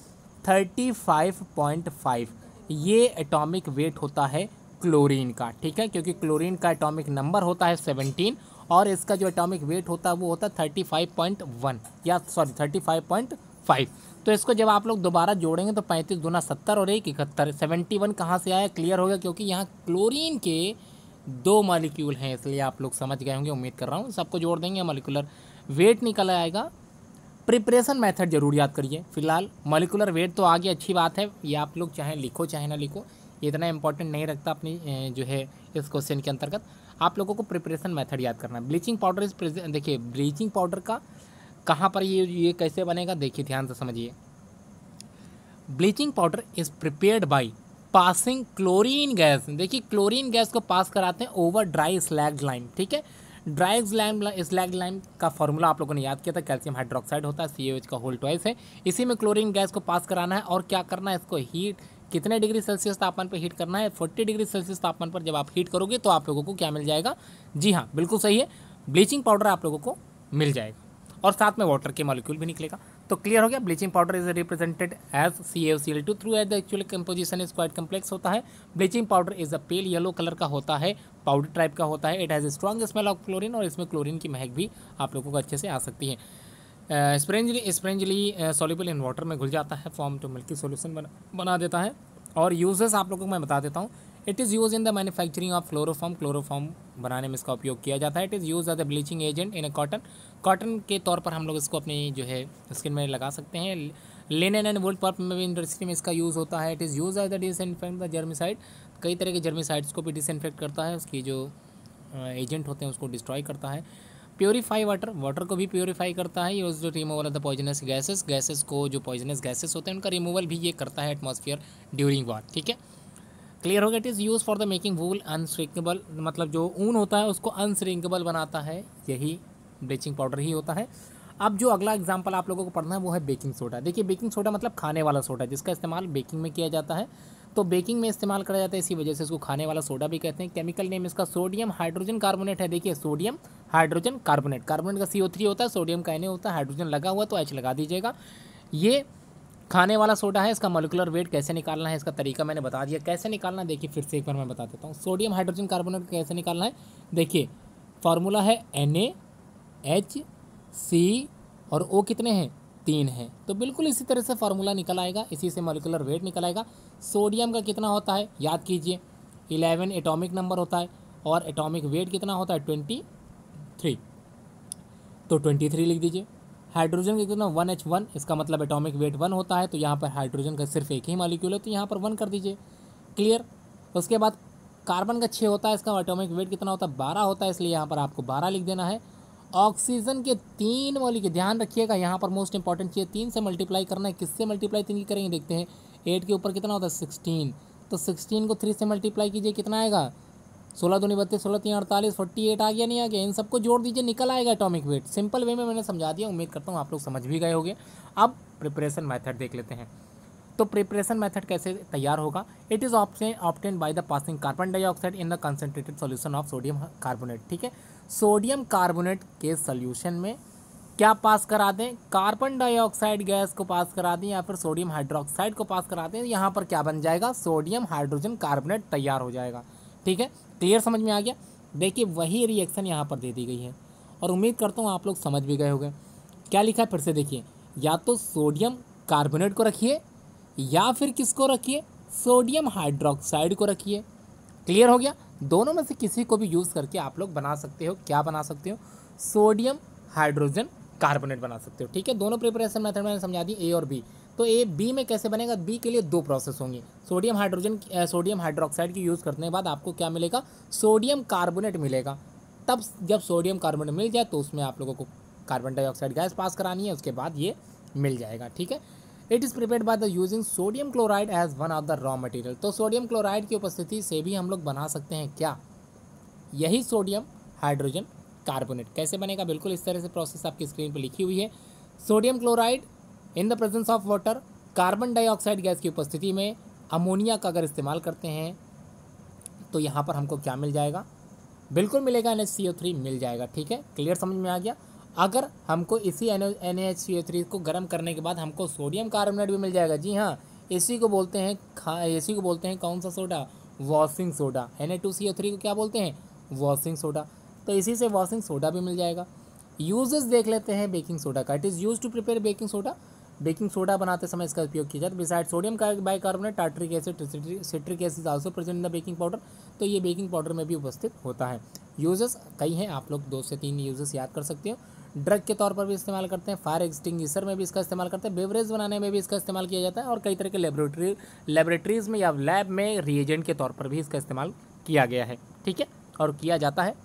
35.5, ये एटॉमिक वेट होता है क्लोरीन का, ठीक है, क्योंकि क्लोरीन का एटॉमिक नंबर होता है 17 और इसका जो एटॉमिक वेट होता है वो होता है 35.1 या सॉरी 35.5। तो इसको जब आप लोग दोबारा जोड़ेंगे तो 35 दूना 70 और 1 71, 71 कहाँ से आया, क्लियर हो गया, क्योंकि यहाँ क्लोरीन के 2 मॉलिक्यूल हैं, इसलिए आप लोग समझ गए होंगे, उम्मीद कर रहा हूँ। सबको जोड़ देंगे मॉलिक्यूलर वेट निकल आएगा। प्रिपरेशन मेथड जरूर याद करिए। फिलहाल मॉलिक्यूलर वेट तो आ गया, अच्छी बात है, ये आप लोग चाहे लिखो चाहे ना लिखो, ये इतना इंपॉर्टेंट नहीं रखता अपनी जो है इस क्वेश्चन के अंतर्गत। आप लोगों को प्रिपरेशन मेथड याद करना है। ब्लीचिंग पाउडर इज, देखिए ब्लीचिंग पाउडर का कहाँ पर ये कैसे बनेगा, देखिए ध्यान से समझिए। Bleaching powder is prepared by passing chlorine gas, देखिए क्लोरीन गैस को पास कराते हैं ओवर ड्राई स्लैग्ड लाइम, ठीक है। ड्राई स्लैग्ड लाइम का फॉर्मूला आप लोगों ने याद किया था, कैल्शियम हाइड्रोक्साइड होता है, CaOH का होल ट्वाइस है। इसी में क्लोरीन गैस को पास कराना है और क्या करना है, इसको हीट कितने डिग्री सेल्सियस तापमान पर हीट करना है, 40 डिग्री सेल्सियस तापमान पर जब आप हीट करोगे तो आप लोगों को क्या मिल जाएगा, जी हाँ बिल्कुल सही है, ब्लीचिंग पाउडर आप लोगों को मिल जाएगा और साथ में वाटर के मॉलिक्यूल भी निकलेगा। तो क्लियर हो गया, bleaching powder is represented as CaOCl2 through at the actual composition is quite complex होता है। Bleaching powder is a pale yellow colour का होता है, पाउडर टाइप का होता है। It has a strong smell of chlorine और इसमें क्लोरीन की महक भी आप लोगों को अच्छे से आ सकती है। स्प्रेंजली सॉल्युबल इन वाटर में घुल जाता है, फॉर्म टू मिल्की सोल्यूशन बना देता है। और यूजेस आप लोगों को मैं बता देता हूँ। It is use in the manufacturing of chloroform बनाने में इसका उपयोग किया जाता है। It is use as the bleaching agent in a cotton के तौर पर हम लोग इसको अपनी जो है स्किन में लगा सकते हैं। लिनन एंड वुल पल्प में भी इंडस्ट्री में इसका यूज़ होता है। It is use as the disinfect the germicide, कई तरह के जर्मिसाइड्स को भी डिसइंफेक्ट करता है, उसकी जो एजेंट होते हैं उसको डिस्ट्रॉय करता है। प्योरीफाई वाटर को भी प्योरीफाई करता है। Use to removal of the poisonous gases को, जो पॉइजनस गैसेस होते हैं उनका रिमूवल भी ये करता है एटमॉस्फेयर ड्यूरिंग वार, ठीक है। क्लियर हो गया। It is use for the making wool unshrinkable, मतलब जो ऊन होता है उसको अनश्रिंकेबल बनाता है, यही ब्लीचिंग पाउडर ही होता है। अब जो अगला एग्जांपल आप लोगों को पढ़ना है वो है बेकिंग सोडा। देखिए बेकिंग सोडा मतलब खाने वाला सोडा, जिसका इस्तेमाल बेकिंग में किया जाता है। तो बेकिंग में इस्तेमाल करा जाता है, इसी वजह से इसको खाने वाला सोडा भी कहते हैं। केमिकल नेम इसका सोडियम हाइड्रोजन कार्बोनेट है। देखिए सोडियम हाइड्रोजन कार्बोनेट, कार्बोनेट का CO3 होता है, सोडियम का Na होता है, हाइड्रोजन लगा हुआ तो H लगा दीजिएगा। ये खाने वाला सोडा है। इसका मॉलिक्यूलर वेट कैसे निकालना है, इसका तरीका मैंने बता दिया कैसे निकालना है। देखिए फिर से एक बार मैं बता देता हूँ। सोडियम हाइड्रोजन कार्बोनेट कैसे निकालना है, देखिए फार्मूला है NaHC और O कितने हैं 3 हैं, तो बिल्कुल इसी तरह से फार्मूला निकल आएगा, इसी से मॉलिक्यूलर वेट निकल आएगा। सोडियम का कितना होता है याद कीजिए, 11 एटॉमिक नंबर होता है और एटॉमिक वेट कितना होता है 23, तो 23 लिख दीजिए। हाइड्रोजन का कितना 1H1, इसका मतलब एटॉमिक वेट 1 होता है, तो यहाँ पर हाइड्रोजन का सिर्फ एक ही मॉलिक्यूल है, तो यहाँ पर 1 कर दीजिए। क्लियर। उसके बाद कार्बन का 6 होता है, इसका एटॉमिक वेट कितना होता है 12 होता है, इसलिए यहाँ पर आपको 12 लिख देना है। ऑक्सीजन के 3 मॉलिक्यूल, ध्यान रखिएगा यहाँ पर मोस्ट इंपॉर्टेंट चीज़ 3 से मल्टीप्लाई करना है। किससे मल्टीप्लाई 3 करेंगे देखते हैं। 8 के ऊपर कितना होता है 16, तो 16 को 3 से मल्टीप्लाई कीजिए, कितना आएगा 16 दूनी 32, 16 3 48, 48 आ गया नहीं आ गया। इन सबको जोड़ दीजिए, निकल आएगा एटॉमिक वेट। सिंपल वे में मैंने समझा दिया, उम्मीद करता हूँ आप लोग समझ भी गए होंगे। अब प्रिपरेशन मेथड देख लेते हैं। तो प्रिपरेशन मेथड कैसे तैयार होगा। It is obtain by the passing carbon dioxide in the concentrated solution of sodium carbonate. ठीक है, सोडियम कार्बोनेट के सॉल्यूशन में क्या पास करा दें, कार्बन डाइऑक्साइड गैस को पास करा दें या फिर सोडियम हाइड्रोक्साइड को पास करा दें, यहाँ पर क्या बन जाएगा, सोडियम हाइड्रोजन कार्बोनेट तैयार हो जाएगा। ठीक है, क्लियर, समझ में आ गया। देखिए वही रिएक्शन यहाँ पर दे दी गई है और उम्मीद करता हूँ आप लोग समझ भी गए होंगे। क्या लिखा है फिर से देखिए, या तो सोडियम कार्बोनेट को रखिए या फिर किसको रखिए, सोडियम हाइड्रोक्साइड को रखिए। क्लियर हो गया। दोनों में से किसी को भी यूज़ करके आप लोग बना सकते हो, क्या बना सकते हो, सोडियम हाइड्रोजन कार्बोनेट बना सकते हो। ठीक है, दोनों प्रिपरेशन मेथड मैंने समझा दी, ए और बी। तो ए बी में कैसे बनेगा, बी के लिए 2 प्रोसेस होंगी। सोडियम हाइड्रोक्साइड की यूज़ करने के बाद आपको क्या मिलेगा, सोडियम कार्बोनेट मिलेगा। तब जब सोडियम कार्बोनेट मिल जाए तो उसमें आप लोगों को कार्बन डाइऑक्साइड गैस पास करानी है, उसके बाद ये मिल जाएगा। ठीक है, it is prepared by the using sodium chloride as one of the raw material. तो सोडियम क्लोराइड की उपस्थिति से भी हम लोग बना सकते हैं क्या, यही सोडियम हाइड्रोजन कार्बोनेट। कैसे बनेगा, बिल्कुल इस तरह से प्रोसेस आपकी स्क्रीन पर लिखी हुई है। Sodium chloride in the presence of water, carbon dioxide gas की उपस्थिति में अमोनिया का अगर इस्तेमाल करते हैं तो यहाँ पर हमको क्या मिल जाएगा, बिल्कुल मिलेगा NaCO3 मिल जाएगा। ठीक है, क्लियर, समझ में आ गया। अगर हमको इसी NaCO3 को गर्म करने के बाद हमको सोडियम कार्बोनेट भी मिल जाएगा। जी हाँ, इसी को बोलते हैं कौन सा सोडा, वॉशिंग सोडा। Na2CO3 को क्या बोलते हैं, वॉशिंग सोडा। तो इसी से वॉशिंग सोडा भी मिल जाएगा। यूजेस देख लेते हैं बेकिंग सोडा का। It is use to prepare baking soda. Baking soda बनाते समय इसका उपयोग किया जाता है। Beside sodium bicarbonate, tartaric acid, citric acid also present in the baking powder. तो ये बेकिंग पाउडर में भी उपस्थित होता है। यूजेस कई हैं, आप लोग 2 से 3 यूजेस याद कर सकते हो। ड्रग के तौर पर भी इस्तेमाल करते हैं, फायर एक्सटिंग्विशर में भी इसका इस्तेमाल करते हैं, बेवरेज बनाने में भी इसका इस्तेमाल किया जाता है, और कई तरह के लेबोरेटरीज़ में या लैब में रिएजेंट के तौर पर भी इसका इस्तेमाल किया गया है। ठीक है, और किया जाता है।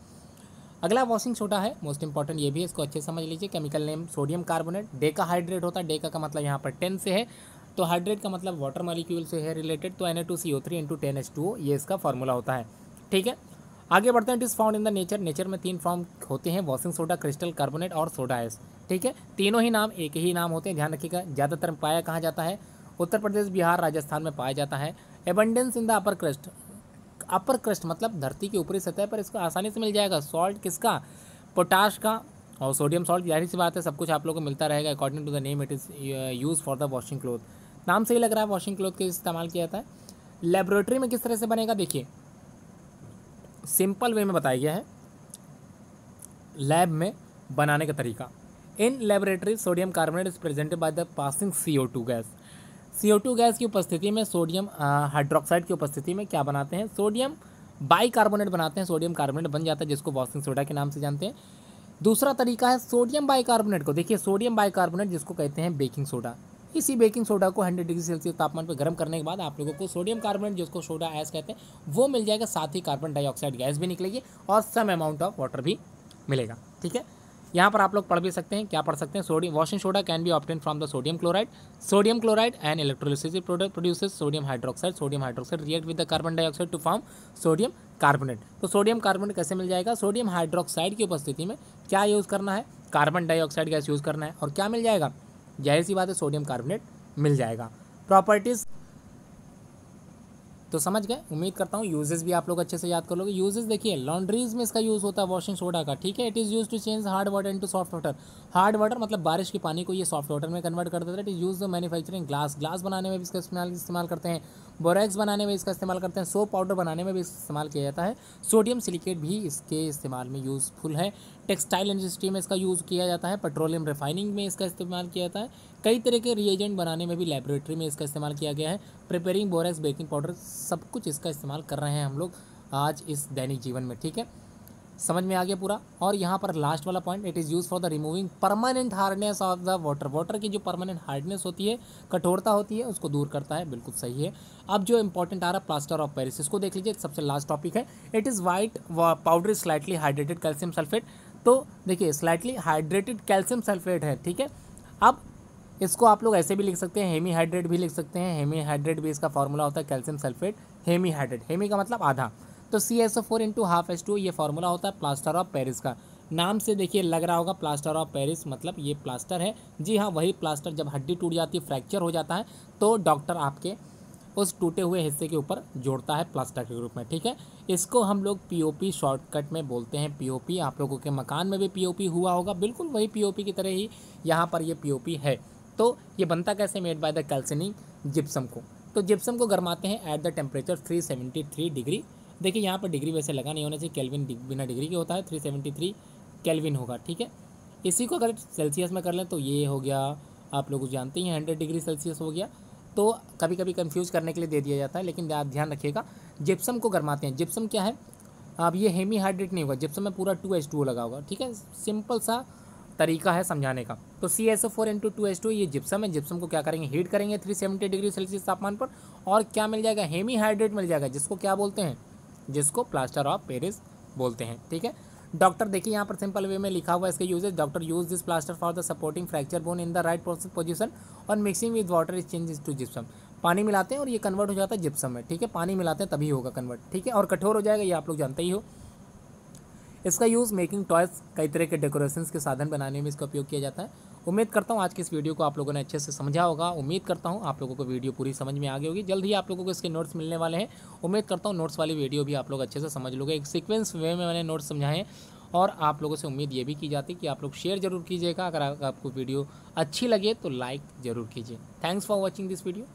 अगला वॉशिंग सोडा है, मोस्ट इंपॉर्टेंट ये भी, इसको अच्छे से समझ लीजिए। Chemical name sodium carbonate. Deka hydrate होता है, डेका का मतलब यहाँ पर 10 से है, तो हाइड्रेट का मतलब वाटर मॉलिक्यूल से है रिलेटेड। तो Na2CO3 × 10H2O ये इसका फॉर्मूला होता है। ठीक है, आगे बढ़ते हैं। It is found in the nature. Nature में 3 फॉर्म होते हैं, वॉशिंग सोडा, क्रिस्टल कार्बोनेट और सोडा एस। ठीक है, तीनों ही नाम एक ही नाम होते हैं, ध्यान रखिएगा। ज़्यादातर पाया कहाँ जाता है, उत्तर प्रदेश, बिहार, राजस्थान में पाया जाता है। Abundance in the upper crust. Upper crust मतलब धरती की ऊपरी सतह पर इसको आसानी से मिल जाएगा। सॉल्ट किसका, पोटाश का और सोडियम सॉल्ट। जाहिर सी बात है, सब कुछ आप लोगों को मिलता रहेगा। According to the name it is use for the washing cloth. नाम से ही लग रहा है वॉशिंग क्लोथ के इस्तेमाल किया जाता है। लेबोरेटरी में किस तरह से बनेगा, देखिए सिंपल वे में बताया गया है लैब में बनाने का तरीका। In laboratory sodium carbonate is presented by the passing CO2 gas. CO2 gas की उपस्थिति में सोडियम हाइड्रोक्साइड की उपस्थिति में क्या बनाते हैं, सोडियम बाइकार्बोनेट बनाते हैं। सोडियम कार्बोनेट बन जाता है, जिसको वॉशिंग सोडा के नाम से जानते हैं। दूसरा तरीका है सोडियम बाइकार्बोनेट को, देखिए सोडियम बाइकार्बोनेट जिसको कहते हैं बेकिंग सोडा। इसी बेकिंग सोडा को 100 डिग्री सेल्सियस तापमान पर गर्म करने के बाद आप लोगों को सोडियम कार्बोनेट, जिसको सोडा ऐश कहते हैं, वो मिल जाएगा। साथ ही कार्बन डाइऑक्साइड गैस भी निकलेगी और सम अमाउंट ऑफ वाटर भी मिलेगा। ठीक है, यहाँ पर आप लोग पढ़ भी सकते हैं, क्या पढ़ सकते हैं, sodium washing soda can be obtain from the sodium chloride. Sodium chloride and electrolysis product produces sodium hydroxide. Sodium hydroxide react with the carbon dioxide to form sodium carbonate. तो सोडियम कार्बोनेट कैसे मिल जाएगा, sodium hydroxide की उपस्थिति में क्या use करना है, कार्बन डाइऑक्साइड गैस यूज़ करना है, और क्या मिल जाएगा, जाहिर सी बात है सोडियम कार्बोनेट मिल जाएगा। प्रॉपर्टीज़ तो समझ गए, उम्मीद करता हूँ। यूजेस भी आप लोग अच्छे से याद कर लोगे। यूजेस देखिए, लॉन्ड्रीज में इसका यूज़ होता है वॉशिंग सोडा का। ठीक है, it is use to change hard water into soft water. Hard water मतलब बारिश के पानी को ये सॉफ्ट वाटर में कन्वर्ट कर देता है। It is use manufacturing glass बनाने में भी इसका इस्तेमाल करते हैं। बोरेक्स बनाने में इसका इस्तेमाल करते हैं। सोप पाउडर बनाने में भी इस्तेमाल किया जाता है। सोडियम सिलिकेट भी इसके इस्तेमाल में यूज़फुल है। टेक्सटाइल इंडस्ट्री में इसका यूज़ किया जाता है। पेट्रोलियम रिफाइनिंग में इसका इस्तेमाल किया जाता है। कई तरह के रिएजेंट बनाने में भी लेबोरेटरी में इसका इस्तेमाल किया गया है। प्रिपेयरिंग बोरेक्स, बेकिंग पाउडर, सब कुछ इसका इस्तेमाल कर रहे हैं हम लोग आज इस दैनिक जीवन में। ठीक है, समझ में आ गया पूरा। और यहाँ पर लास्ट वाला point, it is use for the removing permanent hardness of the water. Water की जो परमानेंट हार्डनेस होती है, कठोरता होती है, उसको दूर करता है। बिल्कुल सही है। अब जो इंपॉर्टेंट आ रहा है प्लास्टर ऑफ पेरिस, इसको देख लीजिए, सबसे लास्ट टॉपिक है। It is white powder slightly hydrated calcium sulphate. तो देखिए स्लाइटली हाइड्रेटेड कैल्शियम सल्फेट है, ठीक है। अब इसको आप लोग ऐसे भी लिख सकते हैं, हेमी हाइड्रेट भी लिख सकते हैं। हेमी हाइड्रेट भी इसका फॉर्मूला होता है calcium sulphate hemi hydrate. Hemi का मतलब आधा, तो CaSO4 इंटू हाफ H2, ये फार्मूला होता है प्लास्टर ऑफ पेरिस का। नाम से देखिए लग रहा होगा प्लास्टर ऑफ पेरिस मतलब ये प्लास्टर है। जी हाँ, वही प्लास्टर। जब हड्डी टूट जाती है, फ्रैक्चर हो जाता है, तो डॉक्टर आपके उस टूटे हुए हिस्से के ऊपर जोड़ता है प्लास्टर के रूप में, ठीक है। इसको हम लोग POP शॉर्टकट में बोलते हैं। POP, आप लोगों के मकान में भी POP हुआ होगा, बिल्कुल वही POP की तरह ही यहाँ पर ये POP है। तो ये बनता कैसे, मेड बाय द कैल्सिनिंग जिप्सम को। तो जिप्सम को गरमाते हैं एट द टेम्परेचर 373 डिग्री। देखिए यहाँ पर डिग्री वैसे लगा नहीं होना चाहिए, केल्विन बिना डिग्री के होता है, 373 केल्विन होगा, ठीक है। इसी को अगर सेल्सियस में कर लें तो ये हो गया, आप लोग जानते ही हैं 100 डिग्री सेल्सियस हो गया। तो कभी कभी कंफ्यूज करने के लिए दे दिया जाता है, लेकिन आप ध्यान रखिएगा। जिप्सम को गरमाते हैं। जिप्सम क्या है, अब ये हेमी हाइड्रेट नहीं होगा, जिप्सम में पूरा 2H2O लगा होगा, ठीक है। सिंपल सा तरीका है समझाने का। तो CaSO4 इंटू 2H2, ये जिप्सम है। जिप्सम को क्या करेंगे, हीट करेंगे 370 डिग्री सेल्सियस तापमान पर, और क्या मिल जाएगा, हेमी हाइड्रेट मिल जाएगा, जिसको क्या बोलते हैं, जिसको प्लास्टर ऑफ पेरिस बोलते हैं, ठीक है। डॉक्टर देखिए यहाँ पर सिंपल वे में लिखा हुआ है इसके uses. Doctor use this plaster for the supporting fracture bone in the right position और mixing with water is changes to gypsum. पानी मिलाते हैं और ये कन्वर्ट हो जाता है जिप्सम में, ठीक है। पानी मिलाते हैं तभी होगा कन्वर्ट, ठीक है। और कठोर हो जाएगा, ये आप लोग जानते ही हो। इसका यूज़ मेकिंग टॉयज, कई तरह के डेकोरेशंस के साधन बनाने में इसका उपयोग किया जाता है। उम्मीद करता हूँ आज की इस वीडियो को आप लोगों ने अच्छे से समझा होगा। उम्मीद करता हूँ आप लोगों को वीडियो पूरी समझ में आ गई होगी। जल्द ही आप लोगों को इसके नोट्स मिलने वाले हैं। उम्मीद करता हूँ नोट्स वाली वीडियो भी आप लोग अच्छे से समझ लोगे। एक सीक्वेंस वे में मैंने नोट्स समझाए हैं, और आप लोगों से उम्मीद ये भी की जाती है कि आप लोग शेयर जरूर कीजिएगा। अगर आपको वीडियो अच्छी लगे तो लाइक ज़रूर कीजिए। Thanks for watching this video.